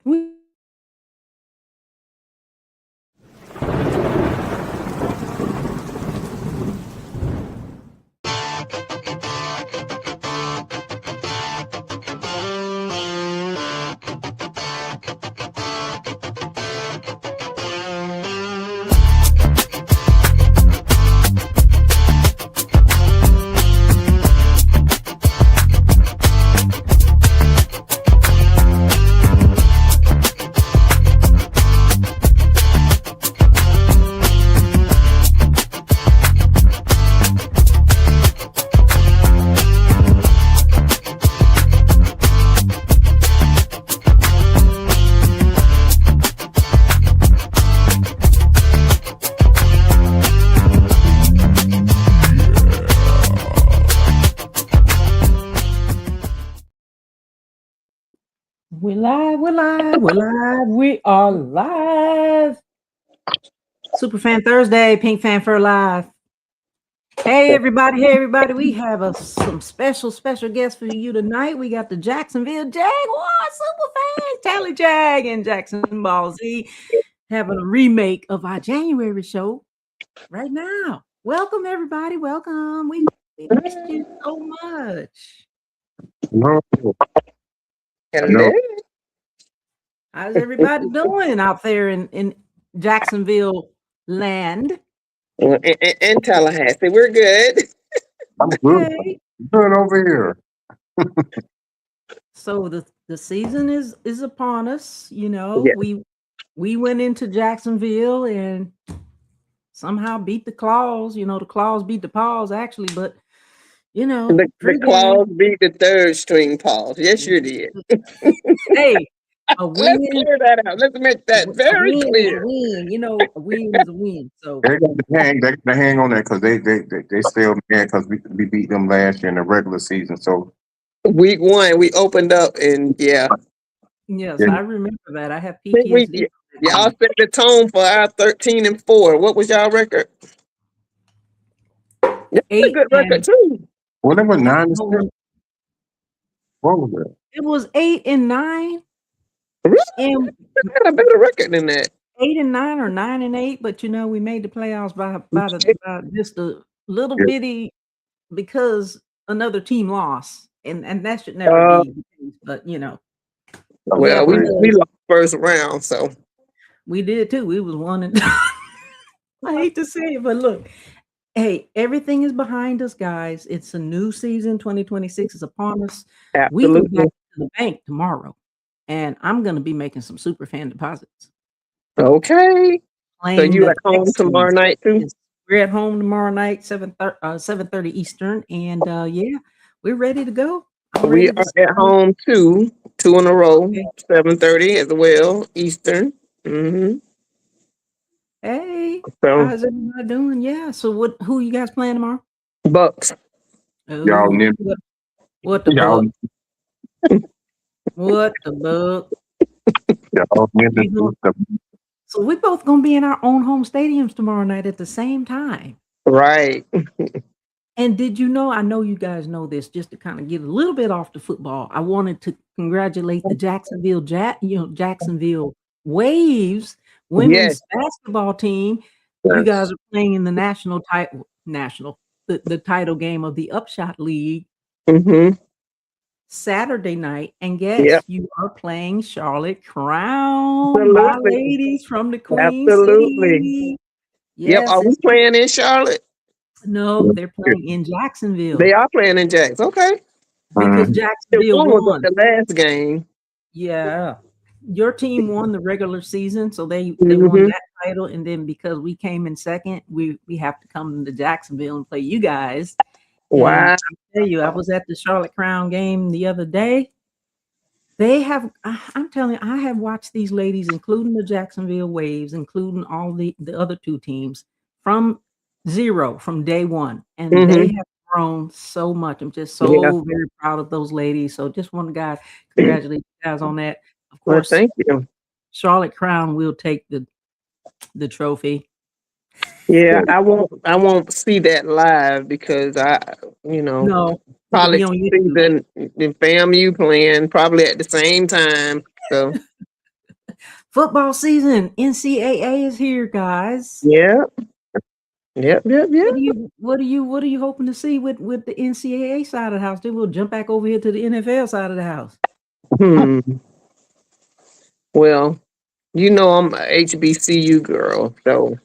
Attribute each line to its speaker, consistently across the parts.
Speaker 1: We we are live. Superfan Thursday, Pink Fan for Live. Hey everybody, we have some special guests for you tonight. We got the Jacksonville Jaguar Superfans, Tally Jag and Jackson Ball Z, having a remake of our January show right now. Welcome everybody, welcome. We missed you so much.
Speaker 2: No.
Speaker 3: Hello.
Speaker 1: How's everybody doing out there in Jacksonville land?
Speaker 3: In Tallahassee, we're good.
Speaker 2: I'm good. Good over here.
Speaker 1: So the season is upon us. You know,
Speaker 3: Yeah.
Speaker 1: we went into Jacksonville and somehow beat the Claws. You know, the Claws beat the Paws actually, but you know,
Speaker 3: The Claws beat the third string Paws. Yes, you did.
Speaker 1: Hey, a win.
Speaker 3: Let's clear that out. Let's make that very clear.
Speaker 1: A win, you know, a win is a win. So
Speaker 2: They got to hang on that because they still mad because we beat them last year in the regular season. So
Speaker 3: week 1, we opened up and
Speaker 1: yes, I remember that. I have
Speaker 3: PTSD. Y'all set the tone for our 13-4. What was y'all record? That's a good record too.
Speaker 2: Well, it was 9-6. What was it?
Speaker 1: It was 8-9.
Speaker 3: Really?
Speaker 1: And
Speaker 3: we had a better record than that.
Speaker 1: 8-9 or 9-8, but you know we made the playoffs by just a little bitty because another team lost, and that should never be the case. But you know,
Speaker 3: well, we lost first round, so
Speaker 1: we did too. We was 1-. I hate to say it, but look. Hey, everything is behind us, guys. It's a new season. 2026 is upon us.
Speaker 3: Absolutely.
Speaker 1: We go back to the bank tomorrow, and I'm going to be making some super fan deposits.
Speaker 3: Okay. So you at home tomorrow night too?
Speaker 1: We're at home tomorrow night, 7:30 Eastern, and yeah, we're ready to go.
Speaker 3: We are at home too, 2 in a row, 7:30 as well Eastern. Mm-hmm.
Speaker 1: Hey,
Speaker 3: so,
Speaker 1: how's everybody doing? Yeah. So who you guys playing tomorrow?
Speaker 3: Bucks.
Speaker 2: Y'all knew.
Speaker 1: What the Buck? What the Buck? So we're both gonna be in our own home stadiums tomorrow night at the same time.
Speaker 3: Right.
Speaker 1: And did you know, I know you guys know this, just to kind of get a little bit off the football, I wanted to congratulate the Jacksonville Waves women's basketball team. You guys are playing in the the title game of the Upshot League Saturday night, and guess you are playing Charlotte Crown, my ladies from the Queen City.
Speaker 3: Yes, are we playing in Charlotte?
Speaker 1: No, they're playing in Jacksonville.
Speaker 3: They are playing in Jacks. Okay,
Speaker 1: because Jacksonville won
Speaker 3: the last game.
Speaker 1: Yeah. Your team won the regular season, so they won that title, and then because we came in second, we have to come to Jacksonville and play you guys.
Speaker 3: Wow!
Speaker 1: And I tell you, I was at the Charlotte Crown game the other day. I'm telling you, I have watched these ladies, including the Jacksonville Waves, including all the other two teams, from zero, from day one, and they have grown so much. I'm just so very proud of those ladies. So just want to congratulate you guys on that. Of course,
Speaker 3: thank you.
Speaker 1: Charlotte Crown will take the trophy.
Speaker 3: Yeah, I won't see that live because probably season and FAMU playing probably at the same time. So
Speaker 1: Football season, NCAA is here, guys.
Speaker 3: Yep. Yep.
Speaker 1: What are you hoping to see with the NCAA side of the house? Then we'll jump back over here to the NFL side of the house.
Speaker 3: Well, I'm a HBCU girl, so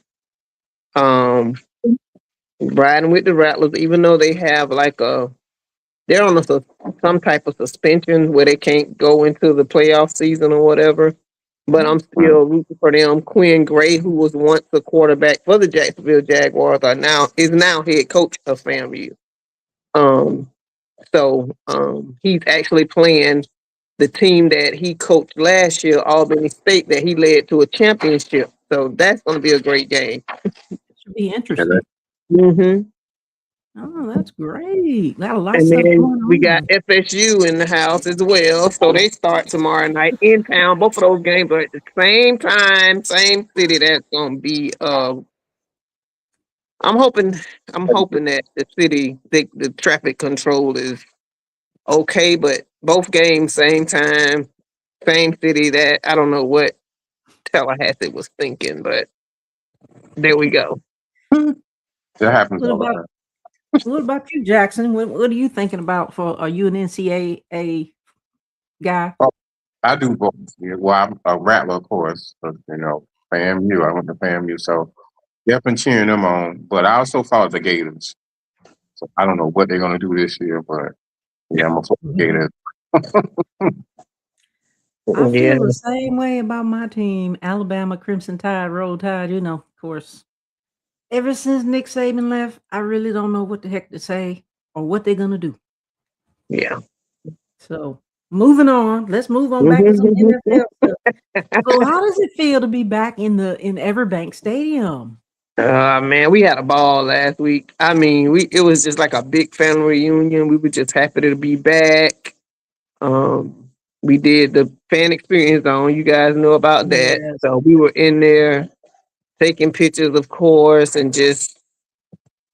Speaker 3: riding with the Rattlers, even though they have they're on some type of suspension where they can't go into the playoff season or whatever. But I'm still rooting for them. Quinn Gray, who was once the quarterback for the Jacksonville Jaguars, is now head coach of FAMU. So he's actually playing the team that he coached last year, Albany State, that he led to a championship. So that's going to be a great game.
Speaker 1: It should be interesting.
Speaker 3: Mm-hmm.
Speaker 1: Oh, that's great. Got a lot of
Speaker 3: And
Speaker 1: stuff
Speaker 3: then
Speaker 1: going on.
Speaker 3: we got FSU in the house as well. So they start tomorrow night in town. Both of those games are at the same time, same city. That's gonna be I'm hoping that the city, the traffic control is okay, but both games same time, same city. That I don't know what Tallahassee was thinking, but there we go.
Speaker 2: That happens all the time.
Speaker 1: What about you, Jackson? What are you thinking about are you an NCAA guy?
Speaker 2: Oh, I do both. Yeah, well, I'm a Rattler, of course, but FAMU. I went to FAMU, so definitely cheering them on. But I also follow the Gators. So I don't know what they're gonna do this year, but yeah, I'm a football Gator.
Speaker 1: I feel the same way about my team, Alabama Crimson Tide, Roll Tide. Of course. Ever since Nick Saban left, I really don't know what the heck to say or what they're gonna do.
Speaker 3: Yeah.
Speaker 1: So moving on, let's move on back to some NFL stuff. So how does it feel to be back in Everbank Stadium?
Speaker 3: Man, we had a ball last week. I mean, it was just like a big family reunion. We were just happy to be back. We did the fan experience zone. You guys know about that.
Speaker 1: Yes.
Speaker 3: So we were in there taking pictures, of course, and just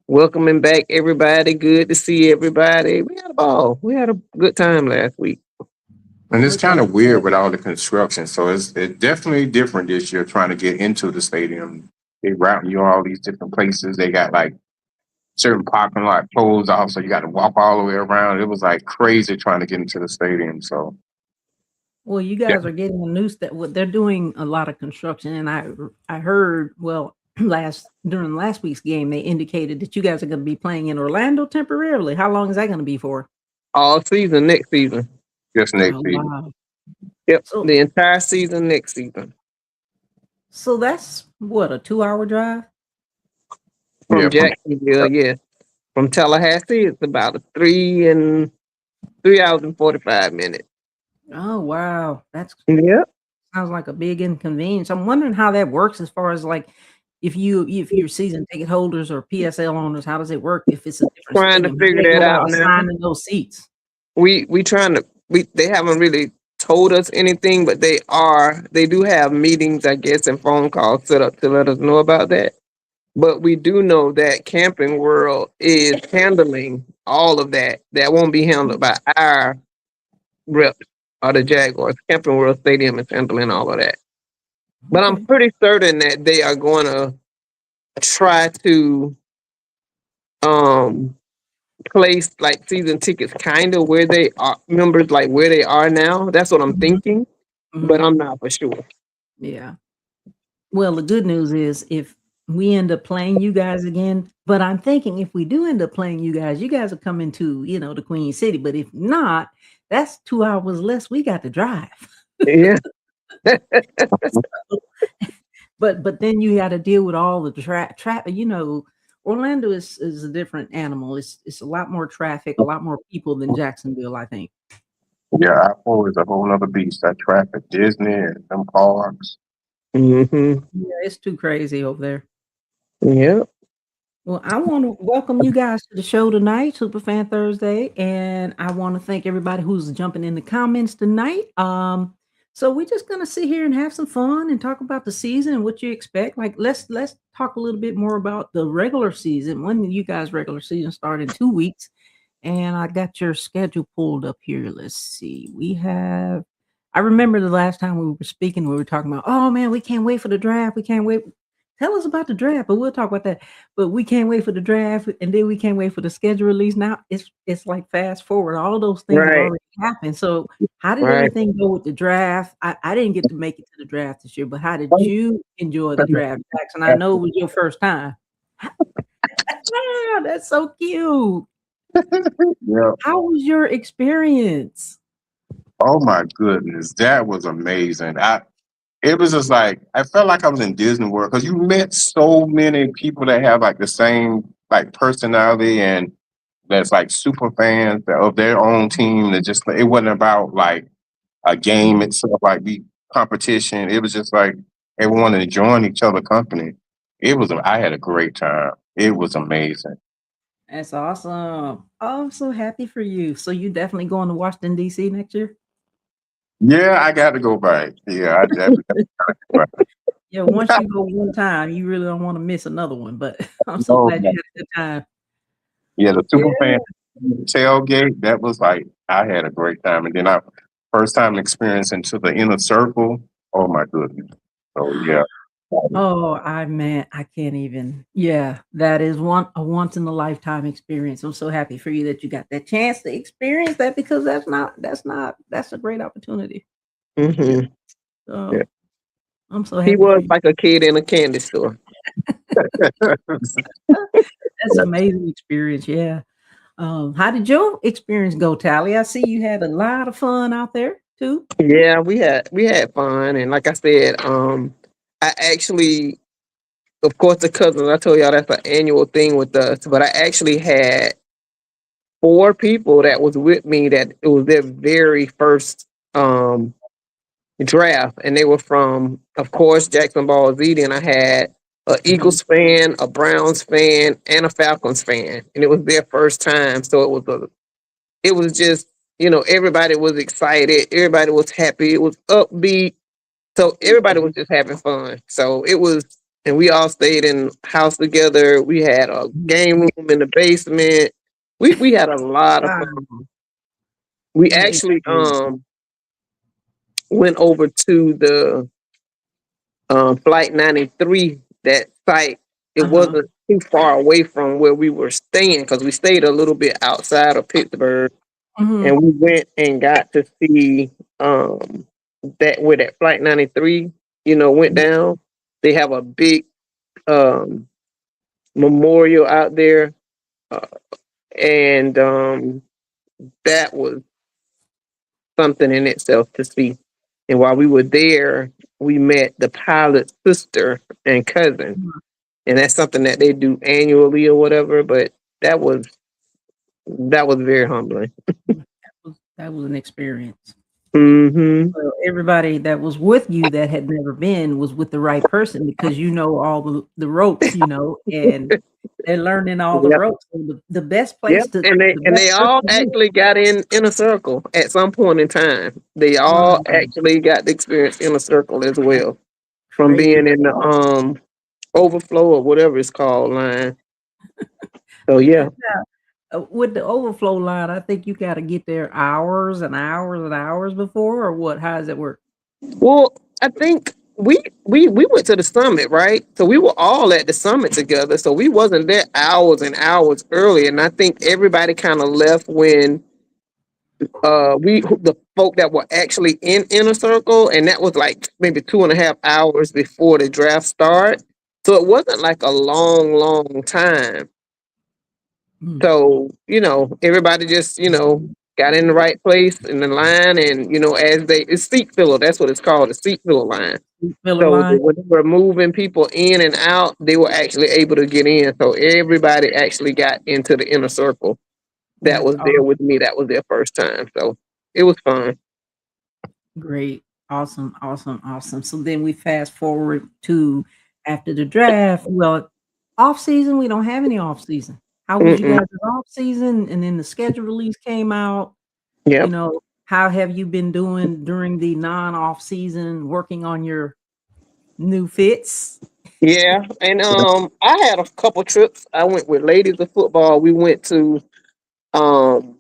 Speaker 3: welcoming back everybody. Good to see everybody. We had a ball. We had a good time last week.
Speaker 2: And it's kind of weird with all the construction. So it's definitely different this year trying to get into the stadium. They routing you all these different places. They got like certain parking lot closed off, so you got to walk all the way around. It was like crazy trying to get into the stadium. So,
Speaker 1: well, you guys are getting the news that they're doing a lot of construction, and I heard during last week's game they indicated that you guys are going to be playing in Orlando temporarily. How long is that going to be for?
Speaker 3: All season, next season.
Speaker 2: Just next season.
Speaker 1: Wow.
Speaker 3: Yep, the entire season next season.
Speaker 1: So that's what, a 2-hour drive?
Speaker 3: From Jacksonville, yeah. From Tallahassee, it's about 3 hours and 45 minutes.
Speaker 1: Oh wow, sounds like a big inconvenience. I'm wondering how that works as far as like if you're season ticket holders or PSL owners, how does it work if it's a different
Speaker 3: trying
Speaker 1: stadium?
Speaker 3: to figure that out now.
Speaker 1: Assigning those seats.
Speaker 3: They haven't really told us anything, but they do have meetings, I guess, and phone calls set up to let us know about that. But we do know that Camping World is handling all of that. That won't be handled by our reps or the Jaguars. Camping World Stadium is handling all of that. But I'm pretty certain that they are going to try to place like season tickets kind of where they are, members like where they are now. That's what I'm thinking, but I'm not for sure.
Speaker 1: Yeah. Well, the good news is if we end up playing you guys again, but I'm thinking if we do end up playing you guys are coming to, the Queen City. But if not, that's 2 hours less we got to drive.
Speaker 3: Yeah.
Speaker 1: But then you got to deal with all the traffic. Orlando is a different animal. It's a lot more traffic, a lot more people than Jacksonville, I think.
Speaker 2: Yeah, I-4 is a whole other beast. That traffic, Disney and them parks.
Speaker 3: Mm-hmm.
Speaker 1: Yeah, it's too crazy over there.
Speaker 3: Yeah.
Speaker 1: Well, I want to welcome you guys to the show tonight, Superfan Thursday, and I want to thank everybody who's jumping in the comments tonight. So we're just gonna sit here and have some fun and talk about the season and what you expect. Like, let's talk a little bit more about the regular season. When you guys' regular season start in 2 weeks, and I got your schedule pulled up here. Let's see. We have I remember the last time we were speaking, we were talking about, oh man, we can't wait for the draft. We can't wait. Tell us about the draft, but we'll talk about that. But we can't wait for the draft, and then we can't wait for the schedule release. Now it's like fast forward. All of those things have
Speaker 3: Right,
Speaker 1: already happened. So how did
Speaker 3: right.
Speaker 1: everything go with the draft? I didn't get to make it to the draft this year, but how did you enjoy the draft, Jackson? I know it was your first time. Ah, that's so cute.
Speaker 2: Yeah.
Speaker 1: How was your experience?
Speaker 2: Oh my goodness, that was amazing. It was just like I felt like I was in Disney World because you met so many people that have like the same like personality and that's like super fans of their own team. That just it wasn't about like a game itself, like the competition. It was just like everyone enjoying each other company. I had a great time. It was amazing.
Speaker 1: That's awesome. Oh, I'm so happy for you. So you definitely going to Washington D.C. next year?
Speaker 2: Yeah, I got to go back. Yeah, I definitely got to go back.
Speaker 1: Yeah, once you go one time, you really don't want to miss another one. But I'm so
Speaker 2: No,
Speaker 1: glad you
Speaker 2: no.
Speaker 1: had a good time.
Speaker 2: Yeah, the
Speaker 1: Yeah.
Speaker 2: super fan tailgate, that was like I had a great time. And then I first time experience into the inner circle. Oh my goodness. So yeah.
Speaker 1: Oh, I can't even. Yeah, that is a once in a lifetime experience. I'm so happy for you that you got that chance to experience that because that's a great opportunity.
Speaker 3: Hmm. Yeah.
Speaker 1: So I'm so
Speaker 3: He
Speaker 1: happy for
Speaker 3: was
Speaker 1: you.
Speaker 3: like a kid in a candy store.
Speaker 1: That's an amazing experience. Yeah. How did your experience go, Tally? I see you had a lot of fun out there too.
Speaker 3: Yeah, we had fun, and like I said, I actually, of course, the cousins. I told y'all that's an annual thing with us, but I actually had four people that was with me that it was their very first draft, and they were from, of course, Jacksonville Z. And I had a
Speaker 1: Mhm.
Speaker 3: Eagles fan, a Browns fan, and a Falcons fan, and it was their first time. So it was just, everybody was excited, everybody was happy, it was upbeat, so everybody was just having fun. So it was, and we all stayed in house together. We had a game room in the basement. We had a lot of fun.
Speaker 1: Wow,
Speaker 3: We
Speaker 1: that is
Speaker 3: actually
Speaker 1: great.
Speaker 3: went over to the Flight 93, that site. It
Speaker 1: Uh-huh.
Speaker 3: wasn't too far away from where we were staying because we stayed a little bit outside of Pittsburgh,
Speaker 1: Mhm.
Speaker 3: and we went and got to see um that where that Flight 93, went down. They have a big um memorial out there, uh, and that was something in itself to see. And while we were there, we met the pilot's sister and cousin,
Speaker 1: Mhm.
Speaker 3: and that's something that they do annually or whatever. But that was that was very humbling.
Speaker 1: That was an experience.
Speaker 3: Hmm.
Speaker 1: Well, everybody that was with you that had never been was with the right person because you know all the ropes, and they're learning all the
Speaker 3: Yep.
Speaker 1: ropes. So the best place
Speaker 3: Yep.
Speaker 1: to
Speaker 3: And they
Speaker 1: the
Speaker 3: and
Speaker 1: best
Speaker 3: they
Speaker 1: person
Speaker 3: all
Speaker 1: to do
Speaker 3: actually got in a circle at some point in time. They all
Speaker 1: it.
Speaker 3: actually got the experience in a circle as well, from
Speaker 1: Praise
Speaker 3: being in the overflow or whatever it's called line. So yeah.
Speaker 1: yeah. With the overflow line, I think you got to get there hours and hours and hours before, or what? How does it work?
Speaker 3: Well, I think we went to the summit, right? So we were all at the summit together. So we wasn't there hours and hours early. And I think everybody kind of left when the folk that were actually in inner circle, and that was like maybe 2.5 hours before the draft start. So it wasn't like a long time.
Speaker 1: Mm.
Speaker 3: So, everybody just, got in the right place in the line, and as it's seat filler, that's what it's called, a seat filler line.
Speaker 1: Filler
Speaker 3: So
Speaker 1: line.
Speaker 3: when they were moving people in and out, they were actually able to get in. So everybody actually got into the inner circle that
Speaker 1: That's
Speaker 3: was there with me. That was their first time. So it was fun.
Speaker 1: great. Awesome, awesome, awesome. So then we fast forward to after the draft. Well, off season, we don't have any off season. How was you
Speaker 3: Mm-mm.
Speaker 1: guys' off season? And then the schedule release came out.
Speaker 3: Yep.
Speaker 1: How have you been doing during the non-off season, working on your new fits?
Speaker 3: Yeah. And I had a couple trips. I went with Ladies of Football. We went to um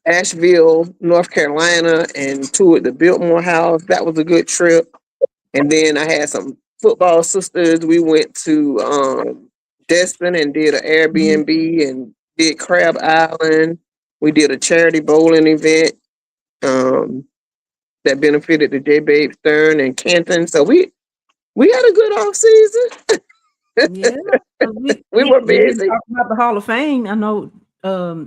Speaker 3: Asheville, North Carolina, and toured the Biltmore House. That was a good trip. And then I had some football sisters. We went to Destin and did an Airbnb and did Crab Island. We did a charity bowling event that benefited the J. Babe Stern and Canton. So we had a good off season.
Speaker 1: Yeah, 'cause
Speaker 3: We were
Speaker 1: we didn't
Speaker 3: busy.
Speaker 1: talk about the Hall of Fame. I know
Speaker 3: Yeah.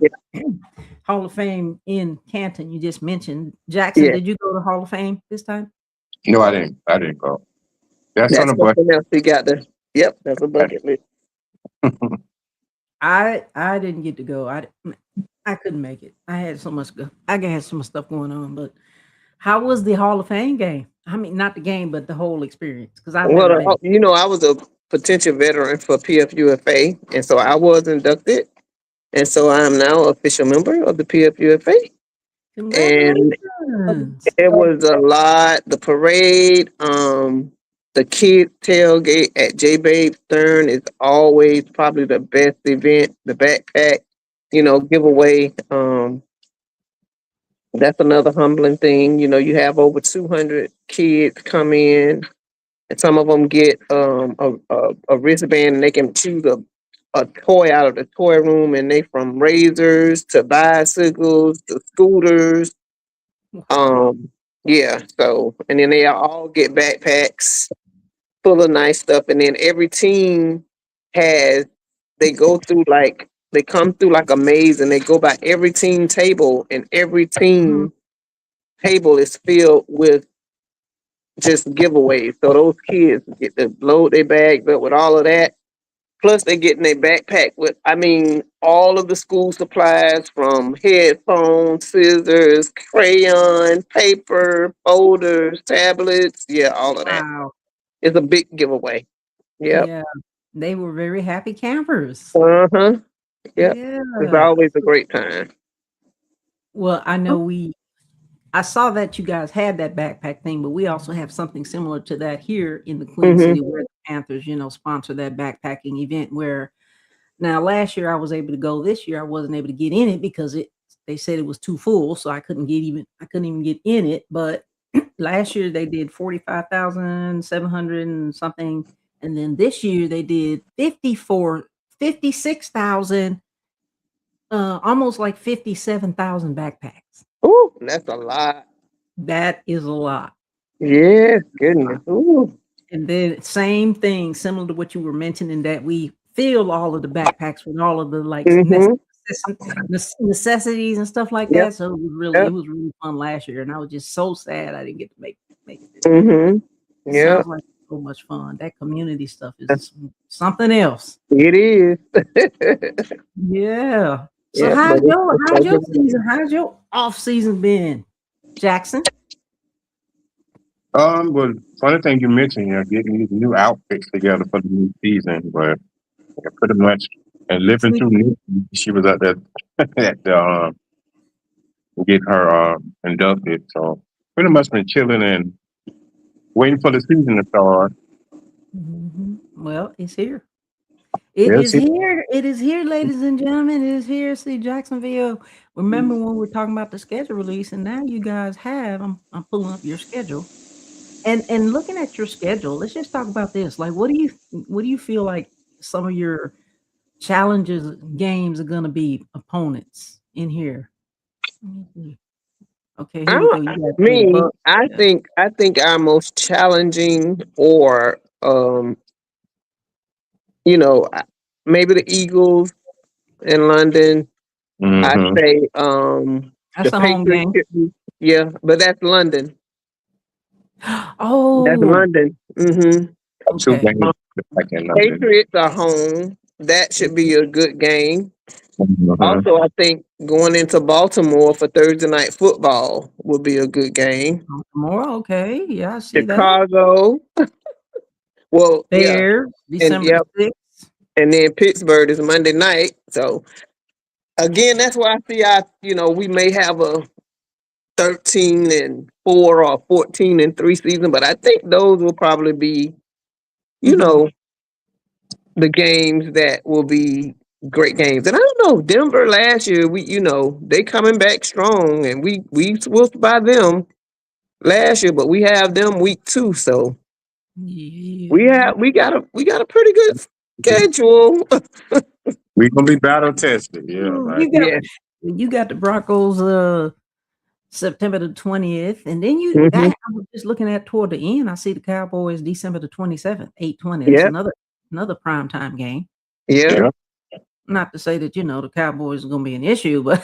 Speaker 1: Hall of Fame in Canton. You just mentioned Jackson.
Speaker 3: Yeah,
Speaker 1: Did you go to Hall of Fame this time?
Speaker 2: No, I didn't. I didn't go. That's on
Speaker 3: that's
Speaker 2: the bucket.
Speaker 3: something else we got to. Yep, that's a bucket list.
Speaker 1: I didn't get to go. I couldn't make it. I had so much. I had so much stuff going on. But how was the Hall of Fame game? I mean, not the game, but the whole experience. Because I've
Speaker 3: Well,
Speaker 1: never been.
Speaker 3: I was a potential veteran for PFUFA, and so I was inducted, and so I am now an official member of the PFUFA. And
Speaker 1: Congratulations!
Speaker 3: it was a lot. The parade, the kid tailgate at J. Babe Stern is always probably the best event. The backpack, giveaway. That's another humbling thing. You have over 200 kids come in, and some of them get a wristband, and they can choose a toy out of the toy room, and they from razors to bicycles to scooters. Yeah, so, and then they all get backpacks full of nice stuff, and then every team has they come through like a maze, and they go by every team table, and every
Speaker 1: Mhm.
Speaker 3: team table is filled with just giveaways. So those kids get to load their bags up with all of that. Plus, they get in their backpack with, all of the school supplies from headphones, scissors, crayon, paper, folders, tablets. Yeah, all of that.
Speaker 1: Wow.
Speaker 3: It's a big giveaway. Yep.
Speaker 1: Yeah, they were very happy campers.
Speaker 3: Uh-huh. Yep. It's
Speaker 1: Yeah.
Speaker 3: always a great time.
Speaker 1: Well, I saw that you guys had that backpack thing, but we also have something similar to that here in the Queen
Speaker 3: Mm-hmm.
Speaker 1: City where the Panthers, sponsor that backpacking event where now last year I was able to go. This year I wasn't able to get in it because they said it was too full, so I couldn't even get in it. But last year they did 45,700 and something. And then this year they did 56,000, almost like 57,000 backpacks.
Speaker 3: Ooh, that's a lot.
Speaker 1: That is a lot.
Speaker 3: Yes, goodness. Ooh.
Speaker 1: And then same thing, similar to what you were mentioning, that we fill all of the backpacks with all of the like
Speaker 3: Mm-hmm.
Speaker 1: necessities and stuff like
Speaker 3: Yep.
Speaker 1: that. So it
Speaker 3: Yep.
Speaker 1: was really fun last year, and I was just so sad I didn't get to make it this year.
Speaker 3: Mm-hmm.
Speaker 1: It
Speaker 3: Yeah,
Speaker 1: sounds like so much fun. That community stuff is something else.
Speaker 3: it is.
Speaker 1: Yeah. So
Speaker 3: Yeah,
Speaker 1: how's
Speaker 3: but it's
Speaker 1: your
Speaker 3: so
Speaker 1: season? How's your off season been, Jackson?
Speaker 2: Well, funny thing you mentioned, getting these new outfits together for the new season, but pretty much, and living
Speaker 1: Sleep.
Speaker 2: through she was at that at get her inducted. So pretty much been chilling and waiting for the season to start.
Speaker 1: Mhm. Well, it's here. It
Speaker 2: Yes,
Speaker 1: is here. It is here, ladies and gentlemen. It is here. See Jacksonville. Remember when we were talking about the schedule release, and now you guys have. I'm pulling up your schedule, and looking at your schedule. Let's just talk about this. Like, what do you feel like some of your challenges games are going to be opponents in here? Let me see. Okay, here we go. You got the
Speaker 3: me,
Speaker 1: Bucks.
Speaker 3: I
Speaker 1: Yeah.
Speaker 3: think our most challenging or maybe the Eagles in London. I'd
Speaker 2: Mm-hmm.
Speaker 3: say
Speaker 1: That's
Speaker 3: the
Speaker 1: a home
Speaker 3: Patriots
Speaker 1: game.
Speaker 3: yeah, but that's London. That's
Speaker 1: Oh,
Speaker 3: London. Mm-hmm.
Speaker 2: Two
Speaker 1: okay.
Speaker 2: games back in London.
Speaker 3: Patriots are home. That should be a good game.
Speaker 2: Mm-hmm.
Speaker 3: Also, I think going into Baltimore for Thursday night football would be a good game.
Speaker 1: Tomorrow, okay. Yeah, I see that.
Speaker 3: Chicago. Well, yeah.
Speaker 1: There,
Speaker 3: And
Speaker 1: December
Speaker 3: yep.
Speaker 1: 6th.
Speaker 3: And then Pittsburgh is Monday night. So again, that's why I see we may have a 13-4 or 14-3 season, but I think those will probably be,
Speaker 1: Mhm.
Speaker 3: the games that will be great games. And I don't know, Denver last year, they coming back strong, and we swooped by them last year, but we have them week 2, so
Speaker 1: Yeah.
Speaker 3: we got a pretty good schedule.
Speaker 2: We're gonna be battle tested. Yeah, right.
Speaker 3: Yeah.
Speaker 1: You got the Broncos September the 20th, and then
Speaker 3: Hmm.
Speaker 1: I was just looking at toward the end. I see the Cowboys December the 27th, 8:20. That's
Speaker 3: Yeah.
Speaker 1: another prime time game.
Speaker 3: Yeah.
Speaker 2: Yeah.
Speaker 1: Not to say that the Cowboys are going to be an issue, but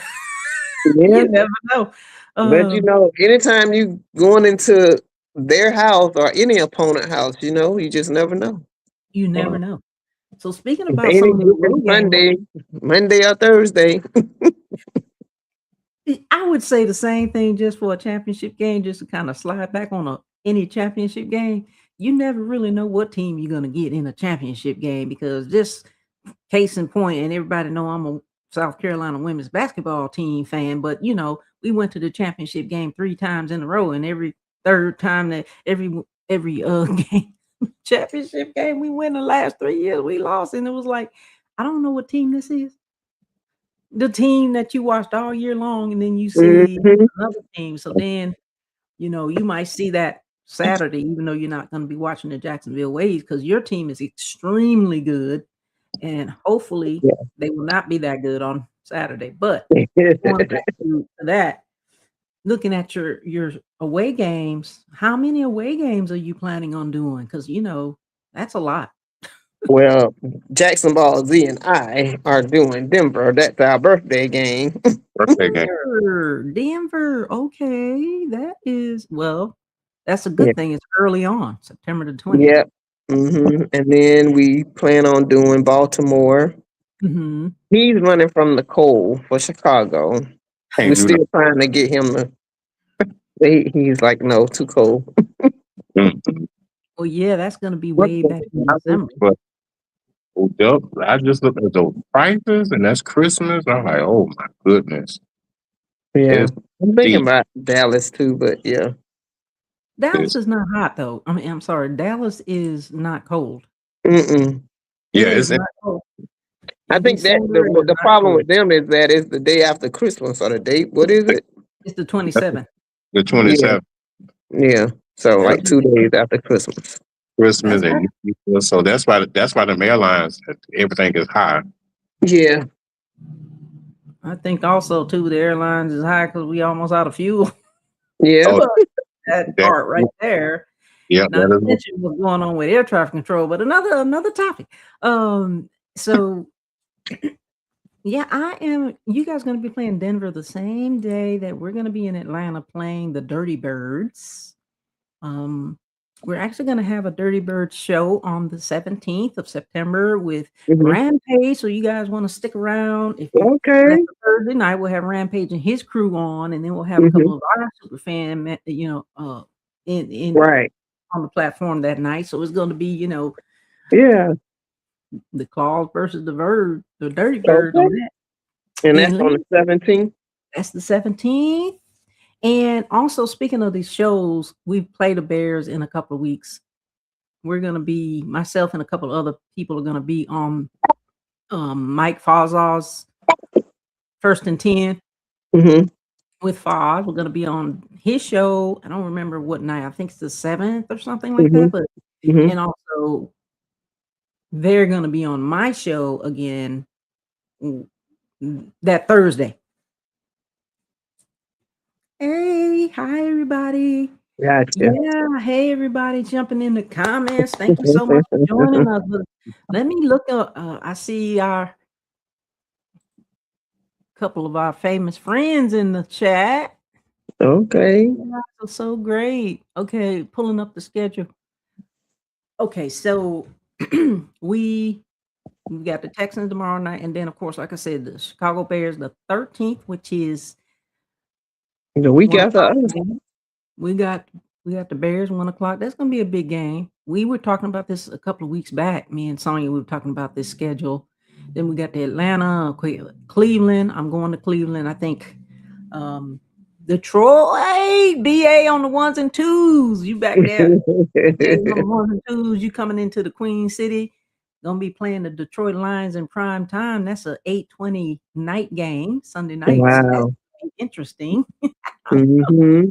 Speaker 3: Yeah.
Speaker 1: you never know.
Speaker 3: But anytime you going into their house or any opponent house, you just never know.
Speaker 1: You never know. So speaking
Speaker 3: If
Speaker 1: about some of the
Speaker 3: it's
Speaker 1: away games,
Speaker 3: Monday or Thursday.
Speaker 1: I would say the same thing just for a championship game, just to kind of slide back on any championship game. You never really know what team you're going to get in a championship game, because just case in point, and everybody know I'm a South Carolina women's basketball team fan, but we went to the championship game 3 times in a row, and every third time that every game championship game we win the last 3 years we lost, and it was like, I don't know what team this is. The team that you watched all year long, and then you see
Speaker 3: Mhm.
Speaker 1: another team. So then, you might see that Saturday, even though you're not going to be watching the Jacksonville Waves, because your team is extremely good, and hopefully
Speaker 3: Yeah.
Speaker 1: they will not be that good on Saturday. But going back to that, looking at your away games, how many away games are you planning on doing? Because that's a lot.
Speaker 3: Well, Jackson Ball Z and I are doing Denver. That's our birthday game.
Speaker 2: Birthday game.
Speaker 1: Denver. Okay, that's a
Speaker 3: Yeah.
Speaker 1: good thing. It's early on, September the 20th.
Speaker 3: Yep. And then we plan on doing Baltimore.
Speaker 1: Mm-hmm.
Speaker 3: He's running from the cold for Chicago.
Speaker 2: Can't
Speaker 3: We're
Speaker 2: do
Speaker 3: still trying to get him to. He's like, no, too cold.
Speaker 2: nothing.
Speaker 1: Well, yeah, that's going to be
Speaker 2: What
Speaker 1: way
Speaker 2: the-
Speaker 1: back in December.
Speaker 2: But I just looked at those prices, and that's Christmas. I'm like, oh my goodness.
Speaker 3: Yeah,
Speaker 2: It's
Speaker 3: I'm thinking
Speaker 2: deep.
Speaker 3: about Dallas too, but yeah.
Speaker 1: Dallas
Speaker 2: It's,
Speaker 1: is not hot though. I mean, I'm sorry, Dallas is not cold.
Speaker 3: Mm-mm.
Speaker 2: yeah,
Speaker 1: It is
Speaker 2: it's
Speaker 1: not cold.
Speaker 3: I
Speaker 1: In
Speaker 3: think that
Speaker 1: December, it is
Speaker 3: the
Speaker 1: not
Speaker 3: problem
Speaker 1: cold.
Speaker 3: with them is that it's the day after Christmas or the date. What is it?
Speaker 1: It's the 27th.
Speaker 2: the 27th.
Speaker 3: Yeah. So
Speaker 2: Yeah,
Speaker 3: like 2 days after Christmas.
Speaker 2: Christmas
Speaker 1: That's
Speaker 2: and New Year. So that's why the airlines, everything is high.
Speaker 3: Yeah.
Speaker 1: I think also too the airlines is high because we almost out of fuel.
Speaker 3: Yeah.
Speaker 2: Oh,
Speaker 1: That
Speaker 2: that,
Speaker 1: part right there.
Speaker 2: yeah,
Speaker 1: Not
Speaker 2: that
Speaker 1: to
Speaker 2: is
Speaker 1: mention what's going on with air traffic control, but another topic. So yeah, you guys going to be playing Denver the same day that we're going to be in Atlanta playing the Dirty Birds. We're actually going to have a Dirty Birds show on the 17th of September with
Speaker 3: Mhm.
Speaker 1: Rampage. So you guys want to stick around. If you
Speaker 3: Okay.
Speaker 1: that's a Thursday night, we'll have Rampage and his crew on, and then we'll have a
Speaker 3: Mhm.
Speaker 1: couple of our super fan, in
Speaker 3: Right.
Speaker 1: on the platform that night. So it's going to be,
Speaker 3: Yeah.
Speaker 1: the Claws versus the Dirty Birds on
Speaker 3: Okay.
Speaker 1: that.
Speaker 3: And
Speaker 1: And
Speaker 3: that's on the 17th.
Speaker 1: that's the 17th. And also, speaking of these shows, we've played the Bears in a couple of weeks. We're going to be, myself and a couple of other people are going to be on Mike Fazal's First and 10
Speaker 3: Mhm.
Speaker 1: with Foz. We're going to be on his show. I don't remember what night. I think it's the 7th or something like that.
Speaker 3: Mhm.
Speaker 1: But
Speaker 3: Mhm.
Speaker 1: and also they're going to be on my show again that Thursday. Hey, hi everybody.
Speaker 3: Gotcha.
Speaker 1: Yeah, hey everybody jumping in the comments. Thank you so much for joining us. Let me look up. I see our couple of our famous friends in the chat.
Speaker 3: Okay.
Speaker 1: You guys are so great. Okay, pulling up the schedule. Okay, so we got the Texans tomorrow night, and then of course, like I said, the Chicago Bears the 13th, which is
Speaker 3: The week
Speaker 1: 1
Speaker 3: after
Speaker 1: o'clock
Speaker 3: us.
Speaker 1: game. We got the Bears 1 o'clock. That's gonna be a big game. We were talking about this a couple of weeks back. Me and Sonya, we were talking about this schedule. Then we got the Atlanta, Cleveland. I'm going to Cleveland. I think Detroit, BA on the ones and twos. You back there. BA on the ones and twos. You coming into the Queen City. gonna be playing the Detroit Lions in prime time. That's a 8:20 night game, Sunday night. So that's
Speaker 3: Wow.
Speaker 1: interesting.
Speaker 3: Mm-hmm.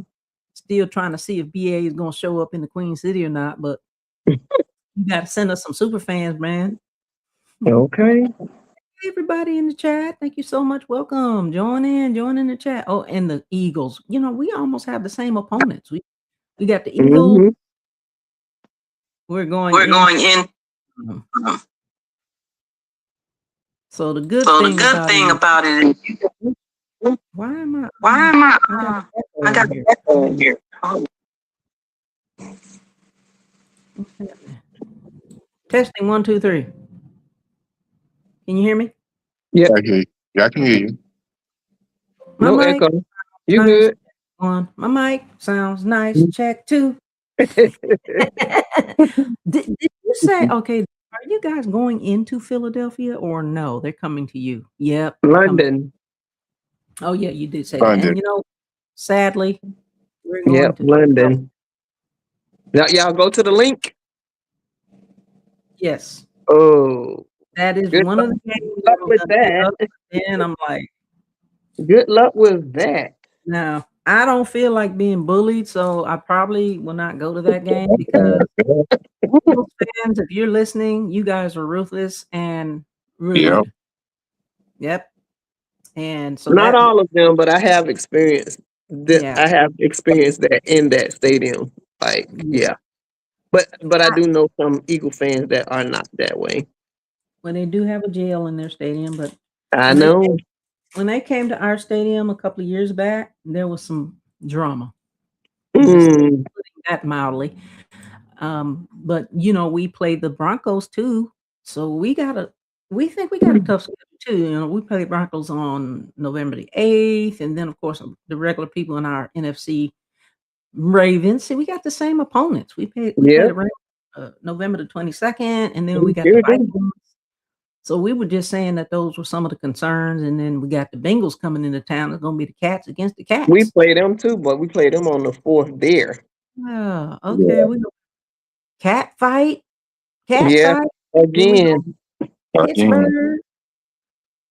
Speaker 1: Still trying to see if BA is gonna show up in the Queen City or not, but you gotta send us some super fans, man.
Speaker 3: Okay.
Speaker 1: Hey, everybody in the chat, thank you so much. Welcome. Join in the chat. Oh, and the Eagles. You know, we almost have the same opponents. We got the Eagles.
Speaker 3: Mm-hmm.
Speaker 1: We're going
Speaker 4: We're
Speaker 1: in.
Speaker 4: going in.
Speaker 1: So the good
Speaker 4: So the
Speaker 1: thing
Speaker 4: good
Speaker 1: about
Speaker 4: thing
Speaker 1: it
Speaker 4: about it is,
Speaker 1: is, why am I?
Speaker 4: why am I?
Speaker 1: I got
Speaker 4: I
Speaker 1: an
Speaker 4: got
Speaker 1: echo here.
Speaker 4: an echo in here.
Speaker 1: What's happening? Testing 1, 2, 3. Can you hear me?
Speaker 3: Yeah.
Speaker 2: I hear you. Yeah, I can hear you.
Speaker 1: My
Speaker 3: No
Speaker 1: mic,
Speaker 3: echo. You
Speaker 1: nice.
Speaker 3: good?
Speaker 1: One. My mic sounds nice. Check 2. Did you say okay? Are you guys going into Philadelphia or no? They're coming to you. Yep. they're coming.
Speaker 3: London.
Speaker 1: Oh yeah, you did say that.
Speaker 2: London.
Speaker 1: And you know, sadly, we're going
Speaker 3: Yep,
Speaker 1: to
Speaker 3: London. Now, y'all go to the link.
Speaker 1: yes.
Speaker 3: Oh,
Speaker 1: That is
Speaker 3: good
Speaker 1: one of the games
Speaker 3: luck
Speaker 1: that we're
Speaker 3: with
Speaker 1: gonna get
Speaker 3: that.
Speaker 1: up. And I'm like,
Speaker 3: Good luck with that.
Speaker 1: now I don't feel like being bullied, so I probably will not go to that game because Eagles fans, if you're listening, you guys are ruthless and rude.
Speaker 2: Yep.
Speaker 1: Yep. And so
Speaker 3: Not
Speaker 1: that
Speaker 3: all of them, but I have experienced that.
Speaker 1: yeah.
Speaker 3: I have experienced that in that stadium. Like, yeah. But I do know some Eagle fans that are not that way.
Speaker 1: Well, they do have a jail in their stadium, but
Speaker 3: I
Speaker 1: when
Speaker 3: know.
Speaker 1: they came to our stadium a couple of years back, there was some drama.
Speaker 3: Mm,
Speaker 1: Putting that mildly. But you know, we played the Broncos too, so we think we got a tough schedule too. You know, we played Broncos on November the 8th, and then of course the regular people in our NFC Ravens. See, we got the same opponents. We played
Speaker 3: yeah,
Speaker 1: the Ravens, November the 22nd, and then we
Speaker 3: we
Speaker 1: got the
Speaker 3: sure do.
Speaker 1: Vikings. So we were just saying that those were some of the concerns, and then we got the Bengals coming into town. It's going to be the Cats against the
Speaker 3: We
Speaker 1: Cats.
Speaker 3: play them too, but we play them on the 4th there.
Speaker 1: Yeah,
Speaker 3: Yeah.
Speaker 1: okay. We go cat fight, cat
Speaker 3: Yeah,
Speaker 1: fight. Then we go
Speaker 3: again.
Speaker 1: Pittsburgh.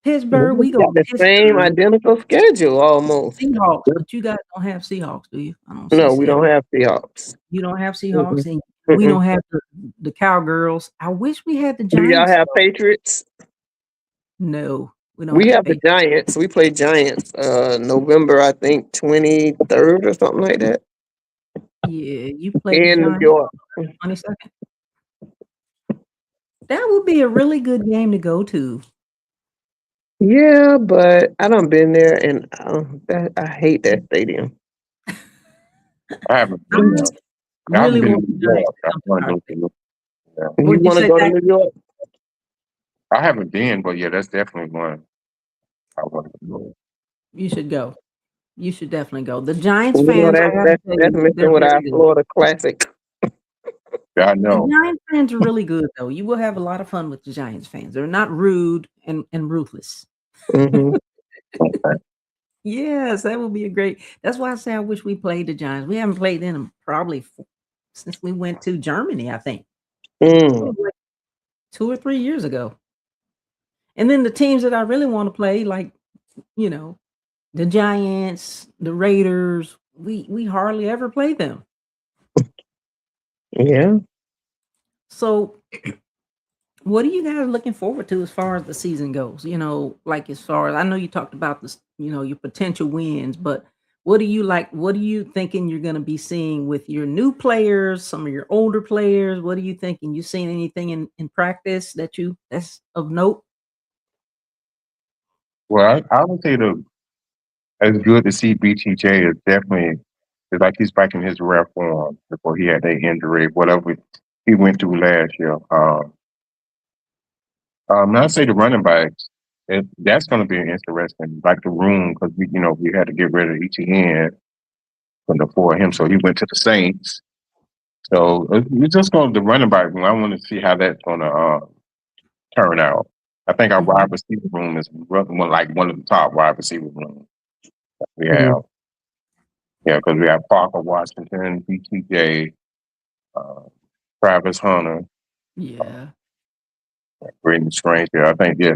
Speaker 1: Pittsburgh,
Speaker 3: We
Speaker 1: we go
Speaker 3: got the same
Speaker 1: Pittsburgh.
Speaker 3: identical schedule almost.
Speaker 1: Seahawks, but you guys don't have Seahawks, do you? I don't see
Speaker 3: No, we
Speaker 1: Seattle.
Speaker 3: don't have Seahawks.
Speaker 1: You don't have Seahawks,
Speaker 3: Mm-mm.
Speaker 1: and we
Speaker 3: Mm-mm.
Speaker 1: don't have the Cowgirls. I wish we had the
Speaker 3: Do y'all
Speaker 1: Giants.
Speaker 3: have Patriots?
Speaker 1: No, we don't
Speaker 3: We
Speaker 1: have
Speaker 3: have the
Speaker 1: Patriots.
Speaker 3: Giants. We play Giants November, I think, 23rd or something like that.
Speaker 1: Yeah, you play the
Speaker 3: In New
Speaker 1: Giants
Speaker 3: York.
Speaker 1: 22nd. That would be a really good game to go to.
Speaker 3: Yeah, but I done been there and I hate that stadium.
Speaker 2: I haven't
Speaker 1: I
Speaker 2: been there. I haven't
Speaker 1: really
Speaker 2: been
Speaker 1: want
Speaker 2: to
Speaker 1: the
Speaker 2: New
Speaker 1: Giants
Speaker 2: York.
Speaker 1: to
Speaker 2: I
Speaker 1: come to
Speaker 2: want
Speaker 1: our
Speaker 2: to go
Speaker 1: stadium.
Speaker 2: to New York.
Speaker 3: You
Speaker 1: What'd you
Speaker 3: want to
Speaker 1: say,
Speaker 3: go to
Speaker 1: Zach?
Speaker 3: New York?
Speaker 2: I haven't been, but yeah, that's definitely one I want to go.
Speaker 1: You should go. You should definitely go. The Giants
Speaker 3: You know,
Speaker 1: fans, I gotta tell
Speaker 3: that's
Speaker 1: you, they're
Speaker 3: messing with our
Speaker 1: very good.
Speaker 3: Florida Classic.
Speaker 2: Yeah, I
Speaker 1: The
Speaker 2: know.
Speaker 1: Giants fans are really good, though. You will have a lot of fun with the Giants fans. They're not rude and ruthless.
Speaker 3: Mm-hmm.
Speaker 1: Yes, that would be a great. That's why I say I wish we played the Giants. We haven't played them probably since we went to Germany, I think.
Speaker 3: Mm.
Speaker 1: Like 2 or 3 years ago. And then the teams that I really want to play, like, you know, the Giants, the Raiders, we hardly ever play them.
Speaker 3: Yeah.
Speaker 1: So what are you guys looking forward to as far as the season goes? You know, like as far as I know you talked about this, you know, your potential wins, but what do you like? What are you thinking you're going to be seeing with your new players, some of your older players? What are you thinking? You seeing anything in practice that's of note?
Speaker 2: Well, I would say it's good to see BTJ is definitely it's like he's back in his rare form before he had that injury, whatever he went through last year. Now I say the running backs, that's going to be interesting, like the room because we had to get rid of ETN from the for him, so he went to the Saints. So we're just going to the running back room. I want to see how that's going to turn out. I think our wide receiver room is one of the top wide receiver rooms we have.
Speaker 3: Mm.
Speaker 2: Yeah, because we have Parker Washington, BTJ, uh, Travis Hunter.
Speaker 1: Yeah.
Speaker 2: Brendan Strange here. I think I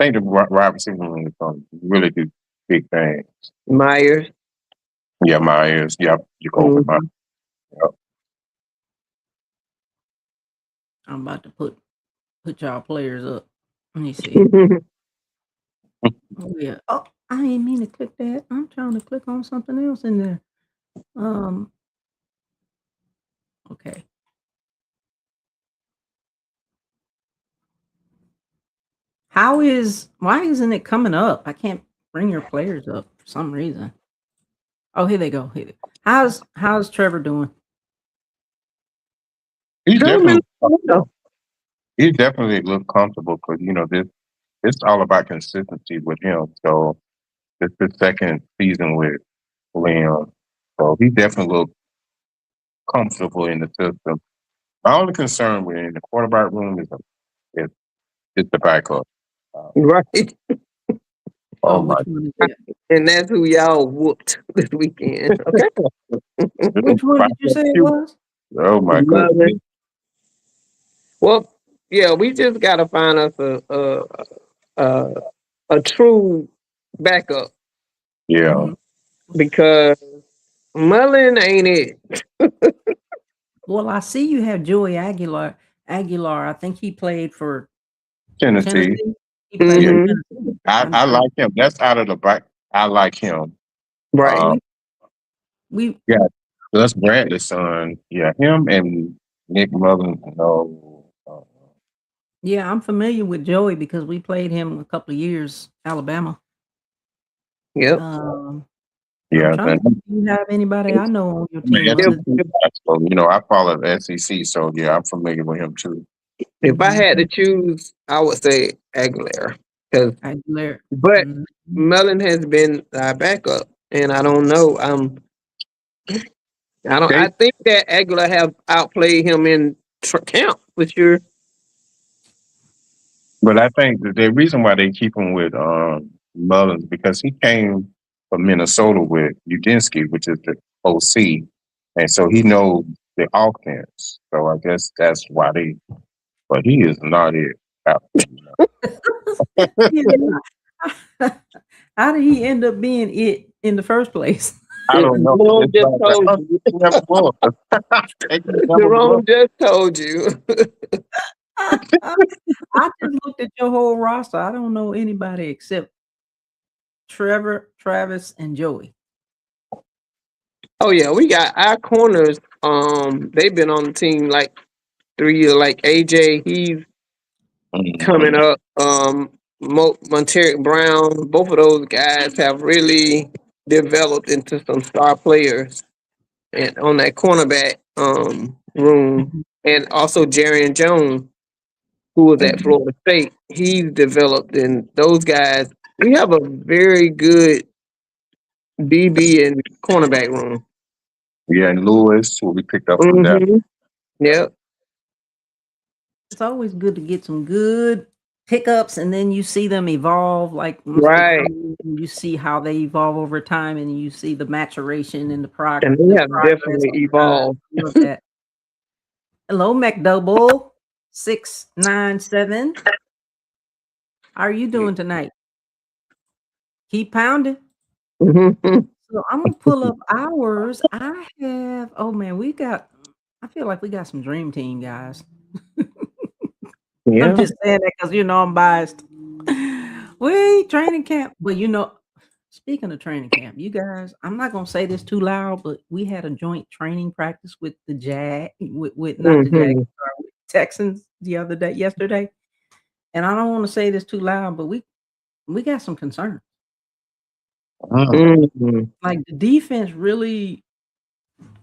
Speaker 2: think the wide receiver room is going to really do big things.
Speaker 3: Myers.
Speaker 2: Yeah, Myers. Yeah, Jacoby Myers. Yep.
Speaker 1: I'm about to put y'all players up. Let me see. Oh yeah. Oh, I didn't mean to click that. I'm trying to click on something else in there. Okay. Why isn't it coming up? I can't bring your players up for some reason. Oh, here they go. How's Trevor doing?
Speaker 2: He
Speaker 3: German.
Speaker 2: definitely looked comfortable because this it's all about consistency with him. So it's the second season with Liam. So he definitely looked comfortable in the system. My only concern with in the quarterback room is the backup.
Speaker 3: Right.
Speaker 2: Oh
Speaker 1: Which
Speaker 2: my!
Speaker 1: one is that?
Speaker 3: And that's who y'all whooped this weekend. Okay.
Speaker 1: Which one did you say it was?
Speaker 2: Oh my goodness!
Speaker 3: Well, yeah, we just gotta find us a true backup
Speaker 2: Yeah,
Speaker 1: Mhm.
Speaker 3: because Mullen ain't it.
Speaker 1: Well, I see you have Joey Aguilar. I think he played for
Speaker 2: Tennessee.
Speaker 1: Tennessee. He played for
Speaker 2: Yeah,
Speaker 3: Mm-hmm.
Speaker 1: Tennessee.
Speaker 2: I like him. That's out of the back. I like him.
Speaker 3: Right.
Speaker 1: We
Speaker 2: Yeah, that's Bradley's son. Yeah, him and Nick Mullen. No,
Speaker 1: yeah, I'm familiar with Joey because we played him a couple of years, Alabama.
Speaker 3: Yep.
Speaker 1: I'm
Speaker 2: yeah.
Speaker 1: trying to think if you have anybody I know on your team
Speaker 2: SEC,
Speaker 1: other than
Speaker 2: so, I follow the SEC, so yeah, I'm familiar with him too.
Speaker 3: If I had to choose, I would say Aguilera.
Speaker 1: Aguilar.
Speaker 3: But
Speaker 1: Mhm.
Speaker 3: Mullen has been our backup, and I don't know. I think that Aguilar have outplayed him in camp for sure.
Speaker 2: But I think that the reason why they keep him with Mullins because he came from Minnesota with Udinski, which is the OC, and so he knows the offense. So I guess that's why they. But he is not it. Absolutely not.
Speaker 1: He's not. How did he end up being it in the first place?
Speaker 2: I don't know.
Speaker 3: Jerome
Speaker 2: It's
Speaker 3: just
Speaker 2: like
Speaker 3: told you.
Speaker 2: he never was. He never was.
Speaker 3: Jerome just told you.
Speaker 1: I just looked at your whole roster. I don't know anybody except Trevor, Travis, and Joey.
Speaker 3: Oh yeah, we got our corners. They've been on the team like 3 years. Like AJ, he's coming up. Monteric Brown, both of those guys have really developed into some star players, and on that cornerback room, and also Jarian Jones, who was at Florida State. He's developed, and those guys. We have a very good DB and cornerback room.
Speaker 2: Yeah, and Lewis, who we picked up from that.
Speaker 3: Mm-hmm. Yep.
Speaker 1: It's always good to get some good pickups, and then you see them evolve. Like once they
Speaker 3: Right.
Speaker 1: come in, you see how they evolve over time, and you see the maturation and the progress.
Speaker 3: And they have definitely evolved.
Speaker 1: I love that. Hello, McDouble 697. How are you doing tonight? Keep pounding.
Speaker 3: Mm-hmm.
Speaker 1: So I'm gonna pull up ours. I have. Oh man, we got. I feel like we got some dream team guys.
Speaker 3: Yeah.
Speaker 1: I'm just saying that because I'm biased. We training camp, but speaking of training camp, you guys, I'm not gonna say this too loud, but we had a joint training practice with the with not the
Speaker 3: Mm-hmm.
Speaker 1: with Texans yesterday, and I don't want to say this too loud, but we got some concerns.
Speaker 3: Mm-hmm.
Speaker 1: Like the defense really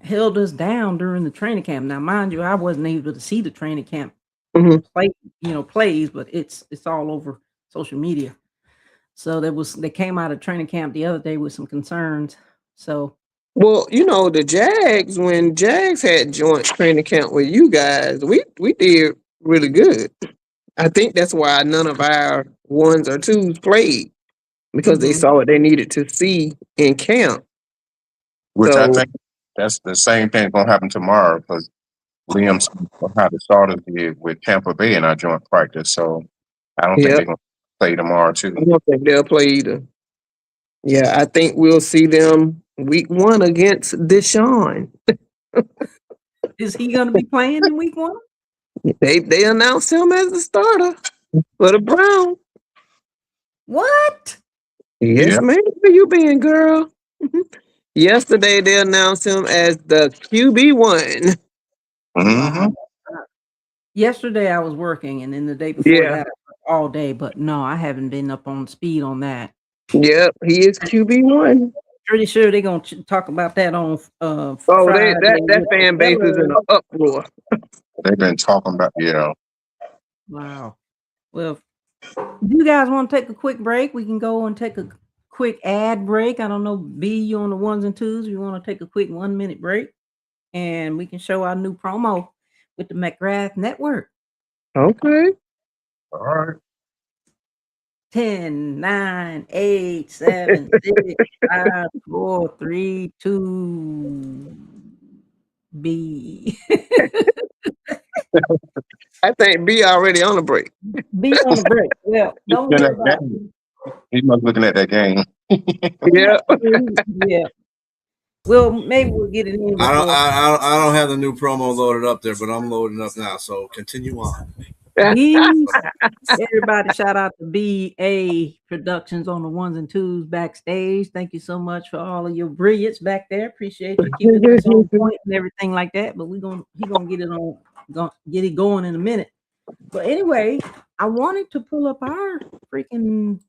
Speaker 1: held us down during the training camp. Now, mind you, I wasn't able to see the training camp plays, but it's all over social media. So they came out of training camp the other day with some concerns. So
Speaker 3: Well, the Jags, when Jags had joint training camp with you guys, we did really good. I think that's why none of our ones or twos played because they saw what they needed to see in camp.
Speaker 2: Which I
Speaker 3: So
Speaker 2: think that's the same thing going to happen tomorrow because Liam how the starters did with Tampa Bay in our joint practice. So I don't think
Speaker 3: Yep.
Speaker 2: they're going to play tomorrow too.
Speaker 3: I don't think they'll play either. Yeah, I think we'll see them week 1 against Deshaun.
Speaker 1: Is he going to be playing in week 1?
Speaker 3: They announced him as the starter for the Browns.
Speaker 1: What?
Speaker 3: Yes,
Speaker 2: Yeah.
Speaker 3: ma'am. Where you been, girl? Yesterday they announced him as the QB1.
Speaker 2: Mm-hmm.
Speaker 1: Wow. Yesterday I was working, and then the day before
Speaker 3: Yeah.
Speaker 1: that I worked all day. But no, I haven't been up on speed on that.
Speaker 3: Yep, he is QB1.
Speaker 1: Pretty sure they're gonna talk about that on
Speaker 3: Oh,
Speaker 1: Friday.
Speaker 3: that fan base is in an uproar.
Speaker 2: They've been talking about,
Speaker 1: Wow. Well, if you guys want to take a quick break, we can go and take a quick ad break. I don't know, B, you on the ones and twos. We want to take a quick 1-minute break, and we can show our new promo with the McGrath Network.
Speaker 3: Okay.
Speaker 2: All right.
Speaker 1: 10, 9, 8, 7, 6, 5, 4, 3, 2, B.
Speaker 3: I think B already on the break.
Speaker 1: B on the break. Well, don't worry about it.
Speaker 2: He must looking at that game.
Speaker 3: Yeah.
Speaker 1: Yeah. Well, maybe we'll get it in before.
Speaker 5: I don't have the new promo loaded up there, but I'm loading up now. So continue on.
Speaker 1: Everybody, shout out to BA Productions on the ones and twos backstage. Thank you so much for all of your brilliance back there. Appreciate you keeping us on point and everything like that. But he gonna get it on, gonna get it going in a minute. But anyway, I wanted to pull up our freaking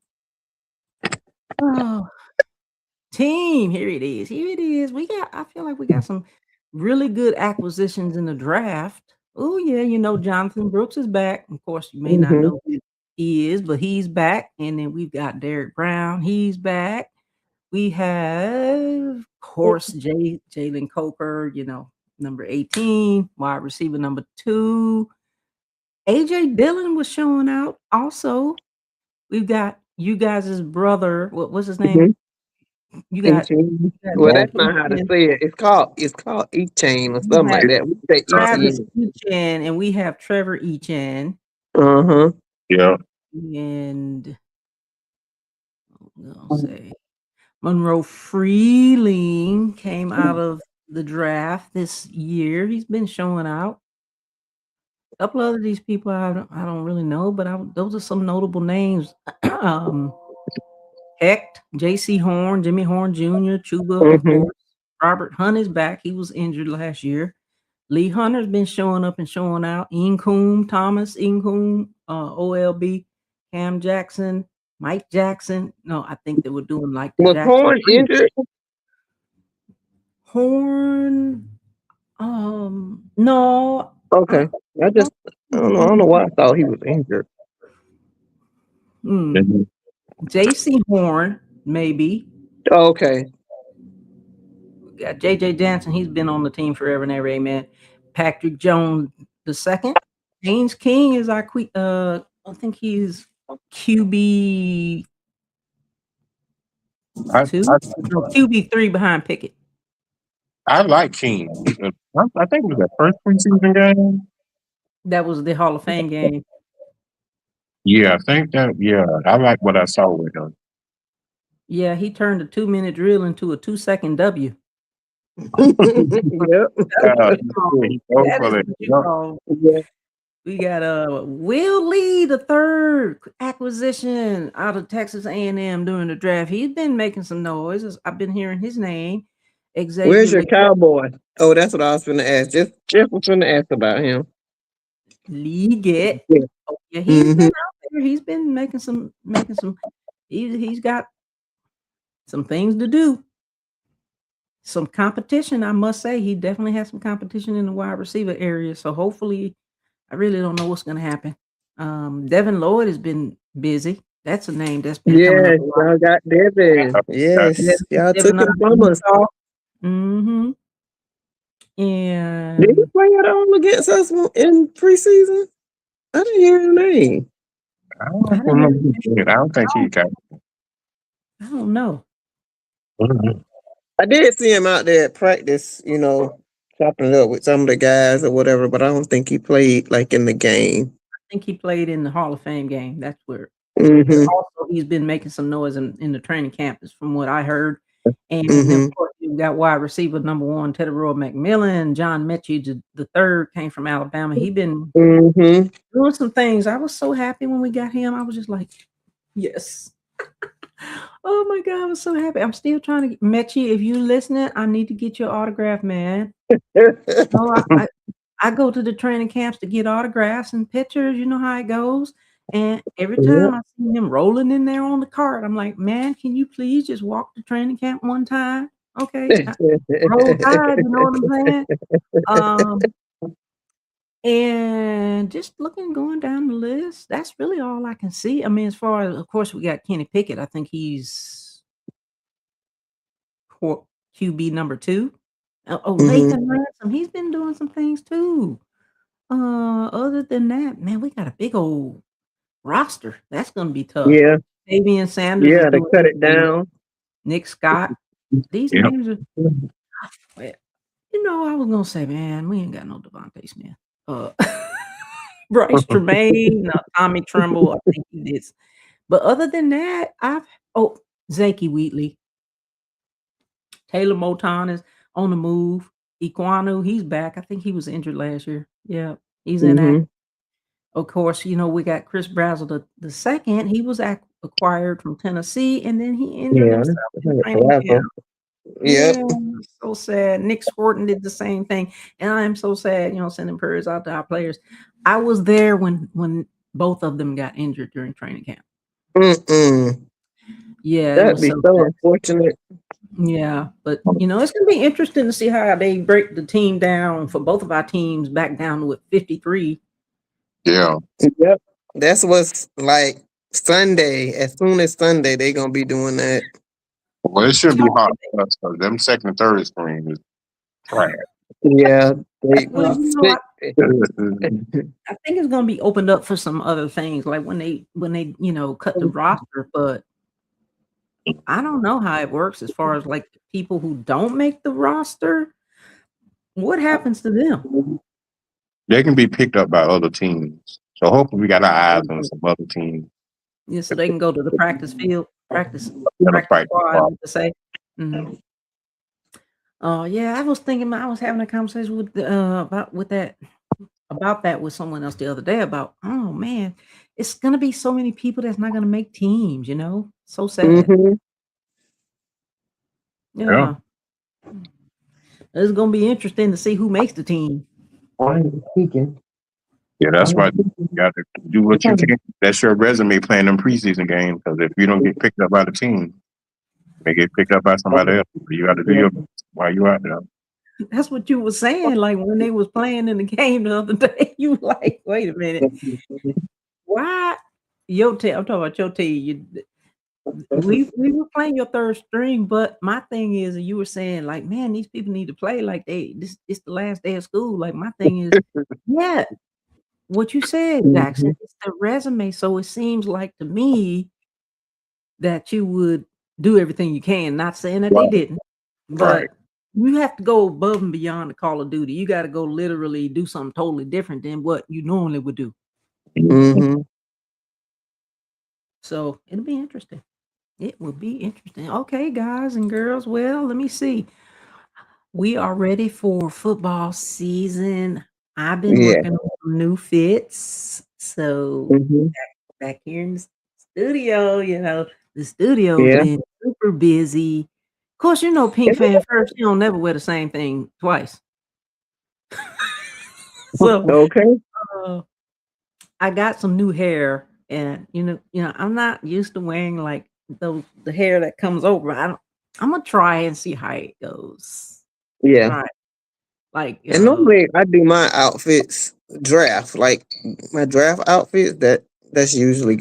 Speaker 1: team. Here it is. Here it is. I feel like we got some really good acquisitions in the draft. Oh, yeah, Jonathan Brooks is back. Of course, you may not know who he is, but he's back. And then we've got Derek Brown. He's back. We have, of course, Jalen Coker, number 18, wide receiver number 2. AJ Dillon was showing out also. We've got you guys' brother. What's his name? You got
Speaker 3: well, that's not how to say it. It's called E-Chain or something like that. We say
Speaker 1: Travis
Speaker 3: E-Chain.
Speaker 1: Echan, and we have Trevor Echan.
Speaker 2: Yeah.
Speaker 1: And I'll say Monroe Freeling came out of the draft this year. He's been showing out. A couple of these people I don't really know, but those are some notable names. Hecht, J.C. Horn, Jimmy Horn Jr., Chuba, of course. Robert Hunt is back. He was injured last year. Lee Hunter's been showing up and showing out. Thomas Incoom, OLB, Cam Jackson, Mike Jackson. No, I think they were doing like the
Speaker 3: Was
Speaker 1: Jackson.
Speaker 3: Horn injured?
Speaker 1: Horn, no.
Speaker 3: Okay. I don't know why I thought he was injured.
Speaker 1: J.C. Horn, maybe.
Speaker 3: Okay.
Speaker 1: We got J.J. Jansen. He's been on the team forever and ever. Amen. Patrick Jones II. James King is our I think he's QB 2. QB 3 behind Pickett.
Speaker 2: I like King. I think it was that first preseason game.
Speaker 1: That was the Hall of Fame game.
Speaker 2: Yeah, I think that. Yeah, I like what I saw with him.
Speaker 1: Yeah, he turned a 2-minute drill into a 2-second W.
Speaker 3: Yep.
Speaker 1: We got Will Lee the third acquisition out of Texas A&M during the draft. He's been making some noise. I've been hearing his name.
Speaker 3: Where's your cowboy? Oh, that's what I was going to ask. Jeff was going to ask about him.
Speaker 1: Liggett. Oh, yeah, he's been out there. He's been making some. He's got some things to do. Some competition, I must say. He definitely has some competition in the wide receiver area. So hopefully, I really don't know what's going to happen. Devin Lloyd has been busy. That's a name that's been coming up.
Speaker 3: Y'all got Devin. Yes, y'all took him from us.
Speaker 1: And
Speaker 3: did he play at all against us in preseason? I didn't hear his name.
Speaker 2: I don't think he got.
Speaker 1: I don't know.
Speaker 3: I did see him out there at practice, chopping it up with some of the guys or whatever, but I don't think he played like in the game.
Speaker 1: I think he played in the Hall of Fame game. That's where.
Speaker 3: Mm-hmm.
Speaker 1: Also, he's been making some noise in the training camp, is from what I heard. And of
Speaker 3: Mm-hmm.
Speaker 1: course, you got wide receiver number one, Teddy Roy McMillan. John Mechie the third came from Alabama. He been
Speaker 3: Mm-hmm.
Speaker 1: doing some things. I was so happy when we got him. I was just like, yes. Oh my God, I was so happy. I'm still trying to get Mechie. If you listening, I need to get your autograph, man. No, I go to the training camps to get autographs and pictures. You know how it goes. And every time I see him rolling in there on the cart, I'm like, man, can you please just walk the training camp one time? Okay. Roll Tide, you know what I'm saying? And just going down the list, that's really all I can see. I mean, as far as, of course, we got Kenny Pickett. I think he's QB number 2. Lathan Ransom, he's been doing some things too. Other than that, man, we got a big old roster. That's gonna be tough.
Speaker 3: Yeah.
Speaker 1: Fabian Sanders is
Speaker 3: Yeah, they
Speaker 1: doing
Speaker 3: cut it
Speaker 1: his thing.
Speaker 3: down.
Speaker 1: Nick Scott. These
Speaker 2: Yep.
Speaker 1: names are well, you know, I was gonna say, man, we ain't got no Devontae Smith. Bryce Tremaine, Tommy Tremble, I think he did. But other than that, Zaki Wheatley. Taylor Moton is on the move. Iquanu, he's back. I think he was injured last year. Yeah, he's in act. Of course, you know, we got Chris Brazel the second. He was acquired from Tennessee, and then he injured himself in training camp.
Speaker 3: Yep.
Speaker 1: Yeah, so sad. Nick Horton did the same thing, and I am so sad. You know, sending prayers out to our players. I was there when both of them got injured during training camp. Yeah,
Speaker 3: That'd be so unfortunate.
Speaker 1: Yeah, but you know, it's gonna be interesting to see how they break the team down for both of our teams back down with 53.
Speaker 2: Yeah.
Speaker 3: Yep. That's what's like Sunday. As soon as Sunday, they're gonna be doing that.
Speaker 2: Well, it should be hard for us because them second and third string is trash.
Speaker 3: Yeah.
Speaker 1: Well, you know, I think it's gonna be opened up for some other things, like when they you know cut the roster, but I don't know how it works as far as like people who don't make the roster. What happens to them?
Speaker 2: They can be picked up by other teams. So hopefully we got our eyes on some other teams.
Speaker 1: Yeah, so they can go to the practice field, practice squad, to say. Mm-hmm. Yeah, I was thinking. I was having a conversation with about that with someone else the other day about. Oh man, it's gonna be so many people that's not gonna make teams. You know, so sad. Yeah. It's gonna be interesting to see who makes the team.
Speaker 2: Yeah, that's why you got to do what you can. That's your resume playing them preseason games. Because if you don't get picked up by the team, they get picked up by somebody else. You got to do your best while you out there.
Speaker 1: That's what you were saying. Like when they was playing in the game the other day, you were like, wait a minute, why? I'm talking about your team. We were playing your third string, but my thing is, you were saying like, man, these people need to play like this. It's the last day of school. Like my thing is, yeah, what you said, Jackson. It's the resume. So it seems like to me that you would do everything you can. Not saying that they didn't, but you have to go above and beyond the Call of Duty. You got to go literally do something totally different than what you normally would do. So it'll be interesting. It will be interesting. Okay, guys and girls. Well, let me see. We are ready for football season. I've been working on some new fits. So back here in the studio, you know, the studio's been super busy. Of course, you know, Pink Fan First, you don't never wear the same thing twice. So I got some new hair, and you know, I'm not used to wearing like the hair that comes over. I'm gonna try and see how it goes.
Speaker 3: Yeah.
Speaker 1: Right. Like
Speaker 3: and normally I do my outfits draft, like my draft outfits that's usually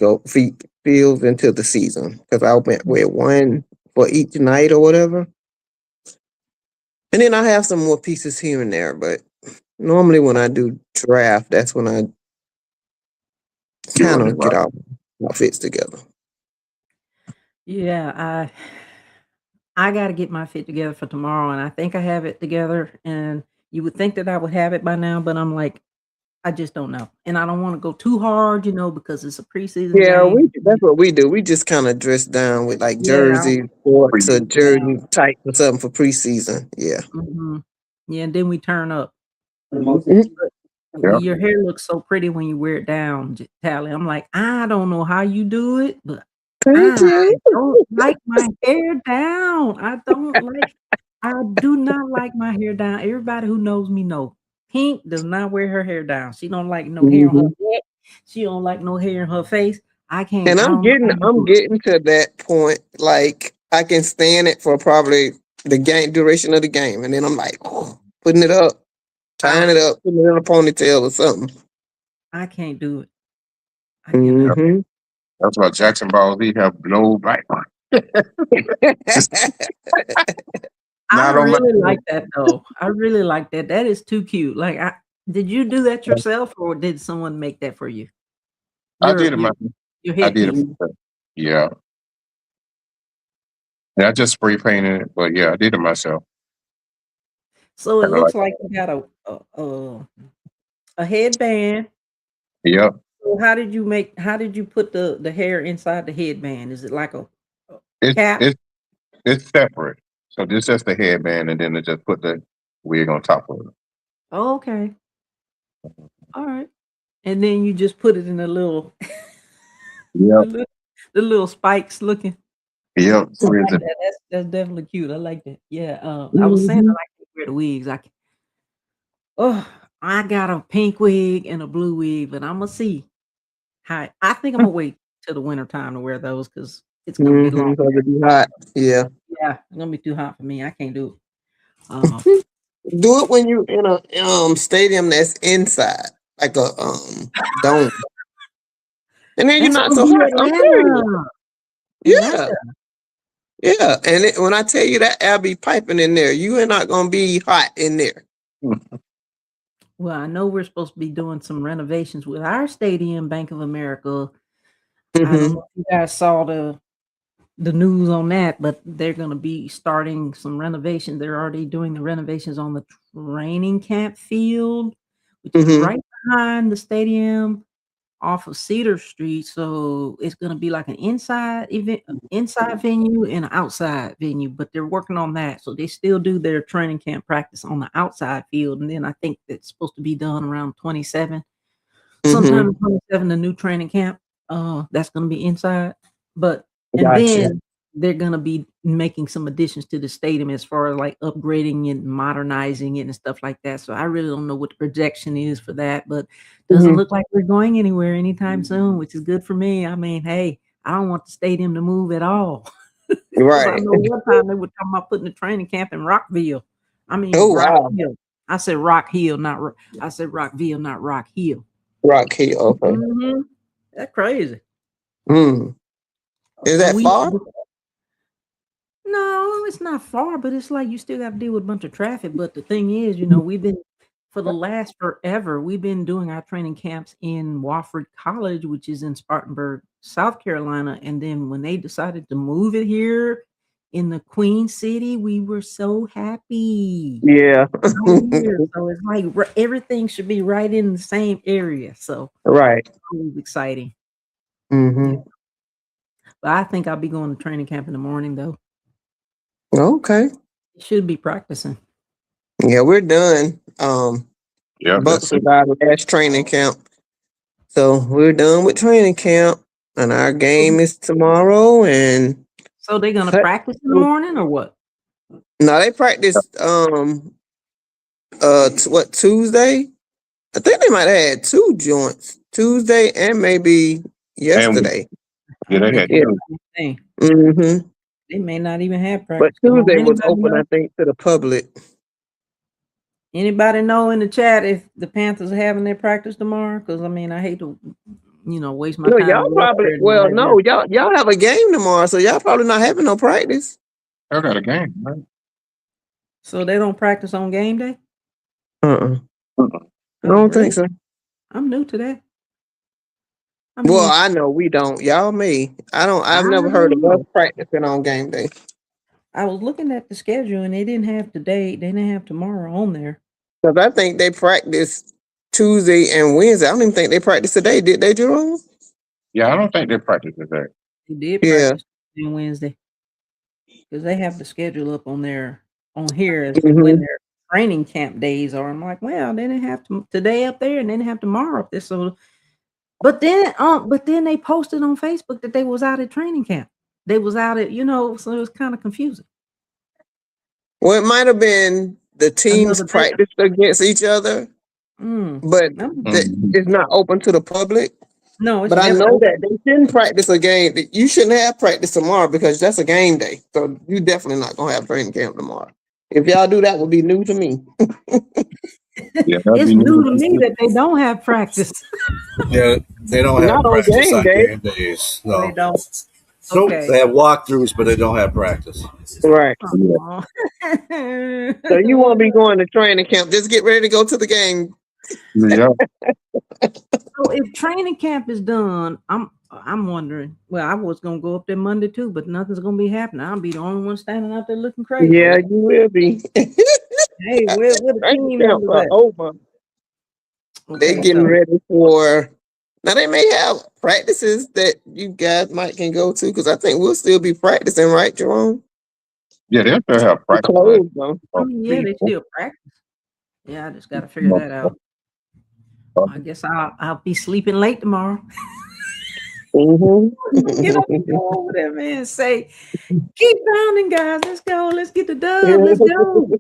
Speaker 3: feels into the season because I'll wear one for each night or whatever. And then I have some more pieces here and there, but normally when I do draft, that's when I kind of get all outfits together.
Speaker 1: Yeah, I got to get my fit together for tomorrow, and I think I have it together. And You would think that I would have it by now, but I'm like, I just don't know. And I don't want to go too hard, because it's a preseason
Speaker 3: Yeah,
Speaker 1: game.
Speaker 3: that's what we do. We just kind of dress down with like
Speaker 1: Yeah.
Speaker 3: jersey, shorts, or
Speaker 1: Yeah.
Speaker 3: jersey tights or something for preseason. Yeah.
Speaker 1: Yeah, and then we turn up.
Speaker 3: Mhm.
Speaker 2: Yeah.
Speaker 1: Your hair looks so pretty when you wear it down, Tally. I'm like, I don't know how you do it, but
Speaker 3: Thank
Speaker 1: I
Speaker 3: you.
Speaker 1: don't like my hair down. I do not like my hair down. Everybody who knows me know Pink does not wear her hair down. She don't like no hair on her
Speaker 3: Mhm.
Speaker 1: neck. She don't like no hair in her face. I
Speaker 3: And
Speaker 1: don't know how you
Speaker 3: I'm
Speaker 1: do it.
Speaker 3: getting to that point. Like I can stand it for probably the game duration of the game, and then I'm like, putting it up, tying it up, putting it in a ponytail or something.
Speaker 1: I can't do it.
Speaker 3: Hmm.
Speaker 2: That's why Jackson Balls he have no black one.
Speaker 1: I
Speaker 2: Not on my.
Speaker 1: really like that though. I really like that. That is too cute. Did you do that yourself or did someone make that for you?
Speaker 2: I
Speaker 1: Your
Speaker 2: did it
Speaker 1: your
Speaker 2: myself.
Speaker 1: your
Speaker 2: I did it
Speaker 1: headpiece.
Speaker 2: myself. Yeah. Yeah, I just spray painted it, but yeah, I did it myself.
Speaker 1: So it
Speaker 2: Kinda like,
Speaker 1: looks like you got a headband.
Speaker 2: yep.
Speaker 1: So how did you put the hair inside the headband? Is it like a
Speaker 2: It's
Speaker 1: cap?
Speaker 2: it's it's separate. So this is the headband, and then they just put the wig on top of it.
Speaker 1: Oh, okay. All right. And then you just put it in a little the
Speaker 2: Yep.
Speaker 1: little, the little spikes looking.
Speaker 2: Yep.
Speaker 1: I
Speaker 2: Frizz
Speaker 1: like
Speaker 2: it.
Speaker 1: that. That's definitely cute. I like that. Yeah. I was saying I
Speaker 3: Hmm.
Speaker 1: like to wear the wigs. Oh, I got a pink wig and a blue wig, but I'm gonna see how. I think I'm gonna wait till the winter time to wear those because it's gonna be long.
Speaker 3: Because it be hot. Yeah.
Speaker 1: Yeah, it's gonna be too hot for me. I can't do it. Uh,
Speaker 3: Do it when you in a stadium that's inside, like a dome, and then you're
Speaker 1: that's
Speaker 3: not
Speaker 1: gonna
Speaker 3: so
Speaker 1: be
Speaker 3: hot. I'm serious.
Speaker 1: Atlanta.
Speaker 3: Yeah,
Speaker 1: Atlanta.
Speaker 3: yeah. And when I tell you that air be piping in there, you are not gonna be hot in there.
Speaker 1: Well, I know we're supposed to be doing some renovations with our stadium, Bank of America. I don't
Speaker 3: Hmm.
Speaker 1: know if you guys saw the news on that, but they're going to be starting some renovations. They're already doing the renovations on the training camp field, which is
Speaker 3: Hmm.
Speaker 1: right behind the stadium off of Cedar Street. So it's going to be like an inside venue and an outside venue, but they're working on that. So they still do their training camp practice on the outside field. And then I think it's supposed to be done around 27. Sometime
Speaker 3: Hmm.
Speaker 1: in 27, the new training camp, that's gonna be inside. But and
Speaker 3: Gotcha.
Speaker 1: then they're gonna be making some additions to the stadium as far as like upgrading it, modernizing it, and stuff like that. So I really don't know what the projection is for that, but doesn't
Speaker 3: Hmm.
Speaker 1: look like we're going anywhere anytime soon, which is good for me. I mean, hey, I don't want the stadium to move at all. Because I
Speaker 3: Right.
Speaker 1: know one time they were talking about putting a training camp in Rockville. I mean,
Speaker 3: Oh
Speaker 1: Rock
Speaker 3: wow.
Speaker 1: Hill. I said Rock Hill, I said Rockville, not Rock Hill.
Speaker 3: Rock Hill. Okay.
Speaker 1: Mhm. That's crazy.
Speaker 3: Mm. Is
Speaker 1: So
Speaker 3: that far?
Speaker 1: no, it's not far, but it's like you still got to deal with a bunch of traffic. But the thing is, we've been for the last forever, we've been doing our training camps in Wofford College, which is in Spartanburg, South Carolina. And then when they decided to move it here in the Queen City, we were so happy.
Speaker 3: Yeah.
Speaker 1: Right here. So it's like everything should be right in the same area. So
Speaker 3: Right.
Speaker 1: it's always exciting. Yeah.
Speaker 3: Hmm.
Speaker 1: But I think I'll be going to training camp in the morning though.
Speaker 3: Okay.
Speaker 1: Should be practicing.
Speaker 3: Yeah, we're done.
Speaker 2: Yep.
Speaker 3: Bucks
Speaker 2: That's it.
Speaker 3: was our last training camp. So we're done with training camp, and our game is tomorrow. And
Speaker 1: So they're gonna
Speaker 3: cut-
Speaker 1: practice in the morning or what?
Speaker 3: no, they practiced what, Tuesday? I think they might have had two joints, Tuesday and maybe
Speaker 2: And
Speaker 3: yesterday.
Speaker 2: yeah,
Speaker 1: I
Speaker 2: they
Speaker 1: bet
Speaker 2: had
Speaker 1: you
Speaker 3: Yeah.
Speaker 2: two.
Speaker 1: thing.
Speaker 3: Hmm.
Speaker 1: They may not even have
Speaker 3: But
Speaker 1: practice. Come on,
Speaker 3: Tuesday was open, I think, to the public.
Speaker 1: anybody know in the chat if the Panthers are having their practice tomorrow? Because I mean, I hate to, waste my
Speaker 3: No,
Speaker 1: time
Speaker 3: y'all
Speaker 1: to go up
Speaker 3: probably,
Speaker 1: there and
Speaker 3: well,
Speaker 1: nobody there.
Speaker 3: no, y'all have a game tomorrow, so y'all probably not having no practice.
Speaker 2: I got a game, right?
Speaker 1: So they don't practice on game day?
Speaker 3: Uh-uh.
Speaker 2: Mm-mm.
Speaker 3: I
Speaker 1: Oh,
Speaker 3: don't
Speaker 1: really?
Speaker 3: think so.
Speaker 1: I'm new to that. I
Speaker 3: Well,
Speaker 1: mean,
Speaker 3: I know we don't. Y'all may.
Speaker 1: I
Speaker 3: I've never heard
Speaker 1: don't
Speaker 3: of us
Speaker 1: know.
Speaker 3: practicing on game day.
Speaker 1: I was looking at the schedule and they didn't have today. They didn't have tomorrow on there.
Speaker 3: Because I think they practiced Tuesday and Wednesday. I don't even think they practiced today. Did they, Jerome?
Speaker 2: Yeah, I don't think they practice today.
Speaker 1: They did
Speaker 3: Yeah.
Speaker 1: practice on Wednesday because they have the schedule up on here as to
Speaker 3: Mhm.
Speaker 1: when their training camp days are. I'm like, well, they didn't have today up there and they didn't have tomorrow up there. So, but then they posted on Facebook that they was out at training camp. They was out at, so it was kind of confusing.
Speaker 3: Well, it might have been the teams
Speaker 1: Another day.
Speaker 3: practiced against each other, but
Speaker 2: Mhm.
Speaker 3: it's not open to the public.
Speaker 1: No, it's
Speaker 3: But I
Speaker 1: never
Speaker 3: know
Speaker 1: open.
Speaker 3: that they shouldn't practice a game. You shouldn't have practice tomorrow because that's a game day. So you definitely not gonna have training camp tomorrow. If y'all do that, would be new to me.
Speaker 2: Yeah, that'd
Speaker 1: It's
Speaker 2: be
Speaker 1: new
Speaker 2: new.
Speaker 1: to me that they don't have practice.
Speaker 5: Yeah, they don't
Speaker 3: Not
Speaker 5: have
Speaker 3: on
Speaker 5: practice
Speaker 3: game
Speaker 5: on
Speaker 3: day.
Speaker 5: game days.
Speaker 1: They
Speaker 5: No.
Speaker 1: don't.
Speaker 5: So
Speaker 1: Okay.
Speaker 5: they have walkthroughs, but they don't have practice.
Speaker 3: Right.
Speaker 2: Yeah.
Speaker 1: Aw.
Speaker 3: So you won't be going to training camp. Just get ready to go to the game.
Speaker 2: Yeah.
Speaker 1: So if training camp is done, I'm wondering. Well, I was gonna go up there Monday too, but nothing's gonna be happening. I'll be the only one standing out there looking crazy.
Speaker 3: Yeah, you will be.
Speaker 1: Hey, where the
Speaker 3: Training
Speaker 1: team
Speaker 3: camp
Speaker 1: members
Speaker 3: are
Speaker 1: at?
Speaker 3: over. They
Speaker 1: Okay,
Speaker 3: getting
Speaker 1: so
Speaker 3: ready for. Now they may have practices that you guys might can go to because I think we'll still be practicing, right, Jerome?
Speaker 2: Yeah, they have to have
Speaker 3: We
Speaker 2: practice.
Speaker 3: closed though.
Speaker 1: yeah, they still practice. Yeah, I just gotta figure that out. I guess I'll be sleeping late tomorrow. Get up and go over there, man. Say, keep pounding, guys. Let's go. Let's get the dub. Let's go.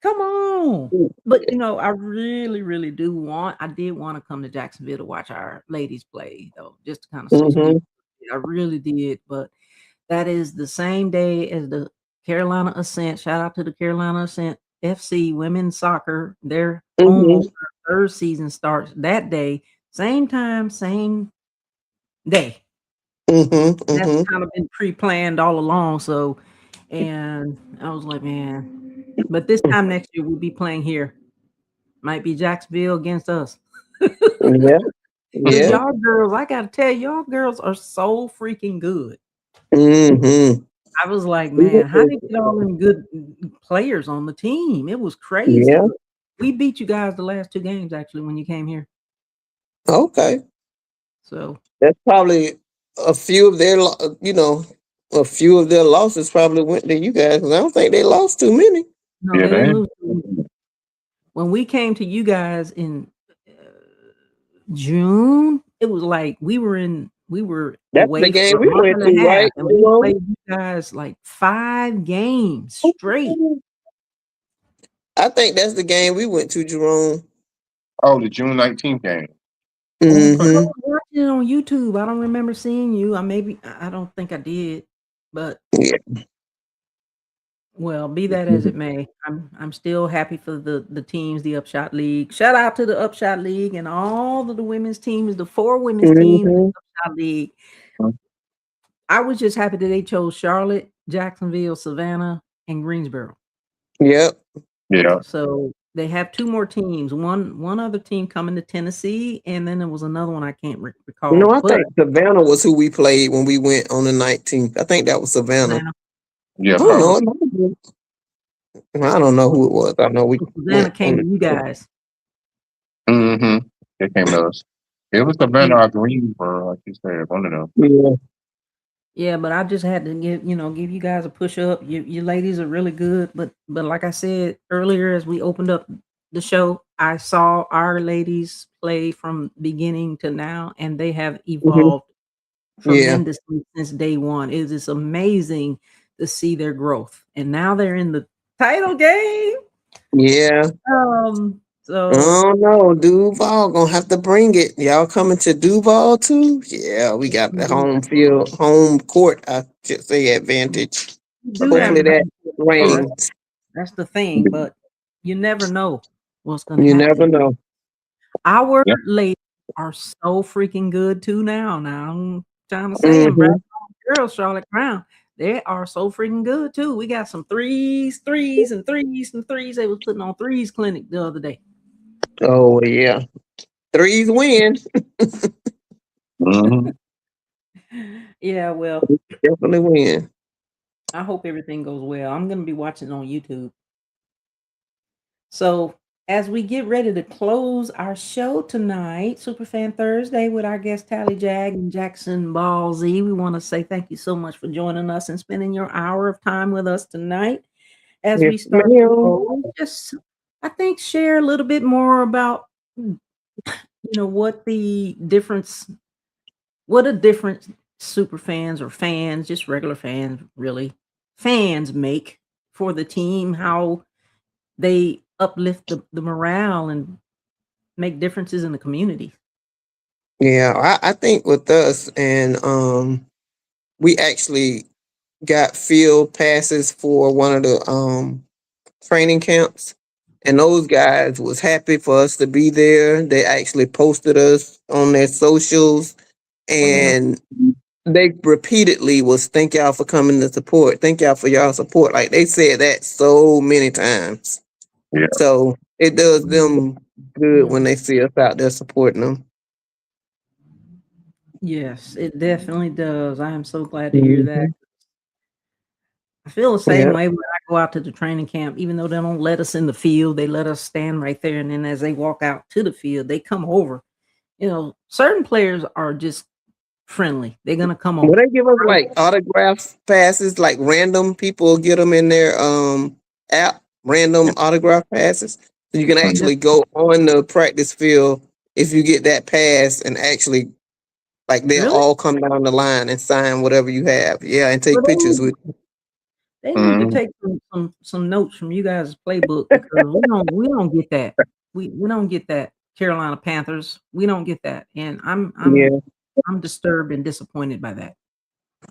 Speaker 1: Come on. But I really, really I did want to come to Jacksonville to watch our ladies play, though, just to kind of switch gears. I really did. But that is the same day as the Carolina Ascent. Shout out to the Carolina Ascent FC women's soccer. Their home opener, third season starts that day. Same time, same day. That's kind of been pre-planned all along. So, and I was like, man, but this time next year we'll be playing here. Might be Jacksonville against us.
Speaker 3: Yeah.
Speaker 1: Because
Speaker 3: Yeah.
Speaker 1: y'all girls, I gotta tell you, y'all girls are so freaking good. I was like, man, how did you get all them good players on the team? It was crazy.
Speaker 3: Yeah.
Speaker 1: But we beat you guys the last 2 games actually when you came here.
Speaker 3: Okay.
Speaker 1: So
Speaker 3: That's probably a few of their, a few of their losses probably went to you guys. 'Cause I don't think they lost too many.
Speaker 1: no,
Speaker 2: Yeah,
Speaker 1: they
Speaker 2: they
Speaker 1: didn't lose. When we came to you guys in June, it was like we were
Speaker 3: That's the
Speaker 1: away
Speaker 3: game
Speaker 1: for a
Speaker 3: we
Speaker 1: month
Speaker 3: went
Speaker 1: and
Speaker 3: to,
Speaker 1: a half,
Speaker 3: right?
Speaker 1: and we played you guys like 5 games straight.
Speaker 3: I think that's the game we went to, Jerome.
Speaker 2: the June 19th game.
Speaker 1: I
Speaker 3: Mm-hmm.
Speaker 1: was watching it on YouTube. I don't remember seeing you. I don't think I did, but
Speaker 3: Yeah.
Speaker 1: well, be that as it may, I'm still happy for the teams, the Upshot League. Shout out to the Upshot League and all of the women's teams, the 4 women's teams in the Upshot League. I was just happy that they chose Charlotte, Jacksonville, Savannah, and Greensboro.
Speaker 3: Yep.
Speaker 2: Yeah.
Speaker 1: So they have 2 more teams. One other team coming to Tennessee, and then there was another one I can't recall.
Speaker 3: No, I
Speaker 1: but
Speaker 3: think Savannah was who we played when we went on the 19th. I think that was Savannah.
Speaker 1: Savannah,
Speaker 2: Yeah,
Speaker 3: I don't know.
Speaker 2: probably.
Speaker 3: It might have been. I don't know who it was. I know we
Speaker 1: Savannah
Speaker 3: went
Speaker 1: came
Speaker 3: on
Speaker 1: to you guys.
Speaker 2: Mm-hmm. They came to us. It was Savannah or Greensboro, like you said, one of them.
Speaker 3: Yeah.
Speaker 1: Yeah, but I just had to give you guys a push up. You ladies are really good, but like I said earlier, as we opened up the show, I saw our ladies play from beginning to now, and they have evolved tremendously since day one. It is amazing to see their growth, and now they're in the title game.
Speaker 3: Yeah.
Speaker 1: So
Speaker 3: Oh no, Duval gonna have to bring it. Y'all coming to Duval too? Yeah, we got the home court, I should say, advantage.
Speaker 1: do have
Speaker 3: Hopefully that
Speaker 1: correct.
Speaker 3: rains.
Speaker 1: That's the thing, but you never know what's going to
Speaker 3: You
Speaker 1: happen.
Speaker 3: never know.
Speaker 1: Our
Speaker 2: Yep.
Speaker 1: ladies are so freaking good too now. Now I'm trying to say them, girls, Charlotte Crown. They are so freaking good too. We got some threes. They was putting on threes clinic the other day.
Speaker 3: Oh yeah. Threes win.
Speaker 2: Mm-hmm.
Speaker 1: Yeah, well,
Speaker 3: Definitely win.
Speaker 1: I hope everything goes well. I'm gonna be watching on YouTube. So as we get ready to close our show tonight, Superfan Thursday, with our guest Tally Jag and Jackson Ball Z, we want to say thank you so much for joining us and spending your hour of time with us tonight. As we
Speaker 3: Yes,
Speaker 1: start to
Speaker 3: ma'am.
Speaker 1: close, just I think share a little bit more about what the difference, what a difference super fans or fans, just regular fans, really fans make for the team, how they uplift the morale and make differences in the community.
Speaker 3: Yeah, I think with us, and we actually got field passes for one of the training camps, and those guys was happy for us to be there. They actually posted us on their socials, and they repeatedly was thank y'all for coming to support. Thank y'all for y'all support. Like they said that so many times.
Speaker 2: Yeah.
Speaker 3: So it does them good when they see us out there supporting them.
Speaker 1: Yes, it definitely does. I am so glad to hear that. I feel the same
Speaker 3: Yeah.
Speaker 1: way when I go out to the training camp. Even though they don't let us in the field, they let us stand right there. And then as they walk out to the field, they come over. Certain players are just friendly. They're gonna come
Speaker 3: Will
Speaker 1: over.
Speaker 3: they give us like autograph passes? Like random people get them in their app, random autograph passes. So you can actually go on the practice field if you get that pass and actually like they'll
Speaker 1: Really?
Speaker 3: all come down the line and sign whatever you have. Yeah, and
Speaker 1: Well,
Speaker 3: take pictures with you.
Speaker 1: they need to take some notes from you guys' playbook, because we don't get that. We don't get that. Carolina Panthers. We don't get that. And I'm disturbed and disappointed by that.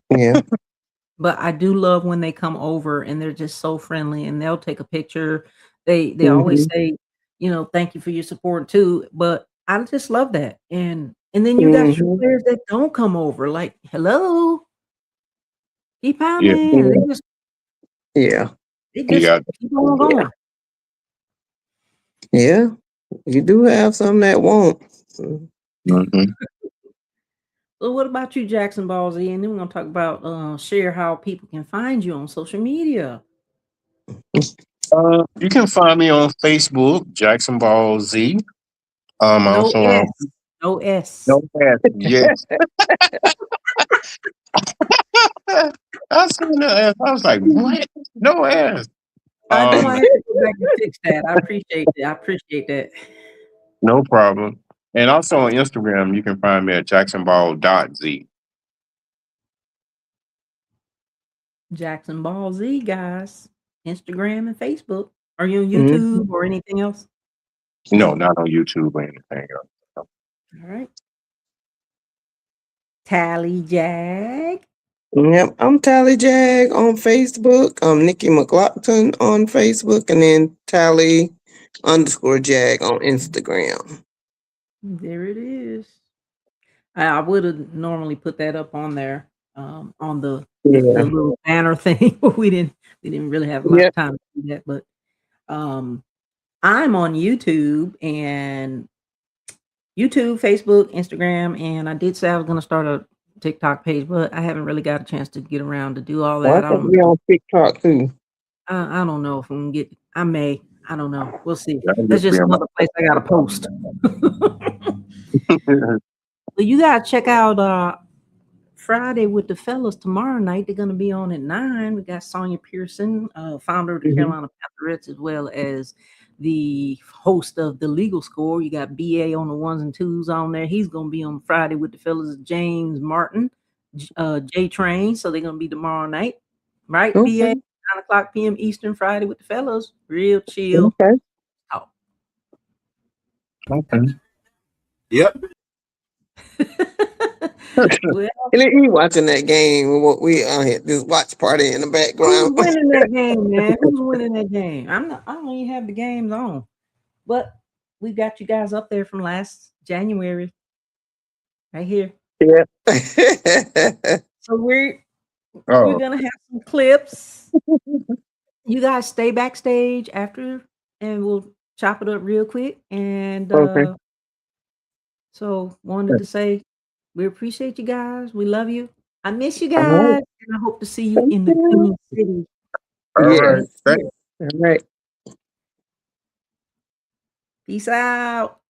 Speaker 3: Yeah.
Speaker 1: But I do love when they come over and they're just so friendly and they'll take a picture. They always say, thank you for your support too. But I just love that. And then you got your players that don't come over, like, hello, keep pounding.
Speaker 3: Yeah.
Speaker 1: They just
Speaker 3: Yeah.
Speaker 1: keep on going.
Speaker 3: Yeah. You do have some that won't.
Speaker 1: So what about you, Jackson Ball Z? And then we're gonna talk about share how people can find you on social media.
Speaker 2: You can find me on Facebook, Jackson Ball Z.
Speaker 1: No
Speaker 2: Also on
Speaker 1: S. No S.
Speaker 2: No Pass. Yes. I seen the ass. I was like, what? No ass.
Speaker 1: I know I have to go back and fix that. I appreciate that. I appreciate that.
Speaker 2: No problem. And also on Instagram, you can find me at jacksonball.z.
Speaker 1: Jackson Ball Z, guys. Instagram and Facebook. Are you on YouTube or anything else?
Speaker 2: No, not on YouTube or anything else.
Speaker 1: All right. Tally Jag.
Speaker 3: Yep, I'm Tally Jag on Facebook. I'm Nikki McLaughlin on Facebook, and then Tally_Jag on Instagram.
Speaker 1: There it is. I would have normally put that up on there, on the little banner thing, but we didn't really have a lot of time to do that. But I'm on YouTube, Facebook, Instagram, and I did say I was going to start a TikTok page, but I haven't really got a chance to get around to do all that.
Speaker 3: I think we on TikTok too.
Speaker 1: I don't know if we can get. I may. I don't know. We'll see. That's just another place I got to post. Well, you got to check out Friday with the fellas tomorrow night. They're going to be on at 9. We got Sonia Pearson, founder of the Carolina Panthers, as well as the host of the Legal Score. You got BA on the 1s and 2s on there. He's going to be on Friday with the fellas. James Martin, J Train. So they're going to be tomorrow night, right? BA 9:00 p.m. Eastern, Friday with the fellas. Real chill. Talk.
Speaker 2: Okay.
Speaker 5: Yep.
Speaker 3: Well, he watching that game. We had this watch party in the background.
Speaker 1: Who's winning that game, man? Who's winning that game? I don't even have the games on, but we got you guys up there from last January, right here.
Speaker 3: Yeah.
Speaker 1: So we're gonna have some clips. You guys stay backstage after, and we'll chop it up real quick. And so wanted to say we appreciate you guys. We love you. I miss you guys, and I hope to see you in the Queen City.
Speaker 2: All right.
Speaker 3: All right.
Speaker 1: Peace out.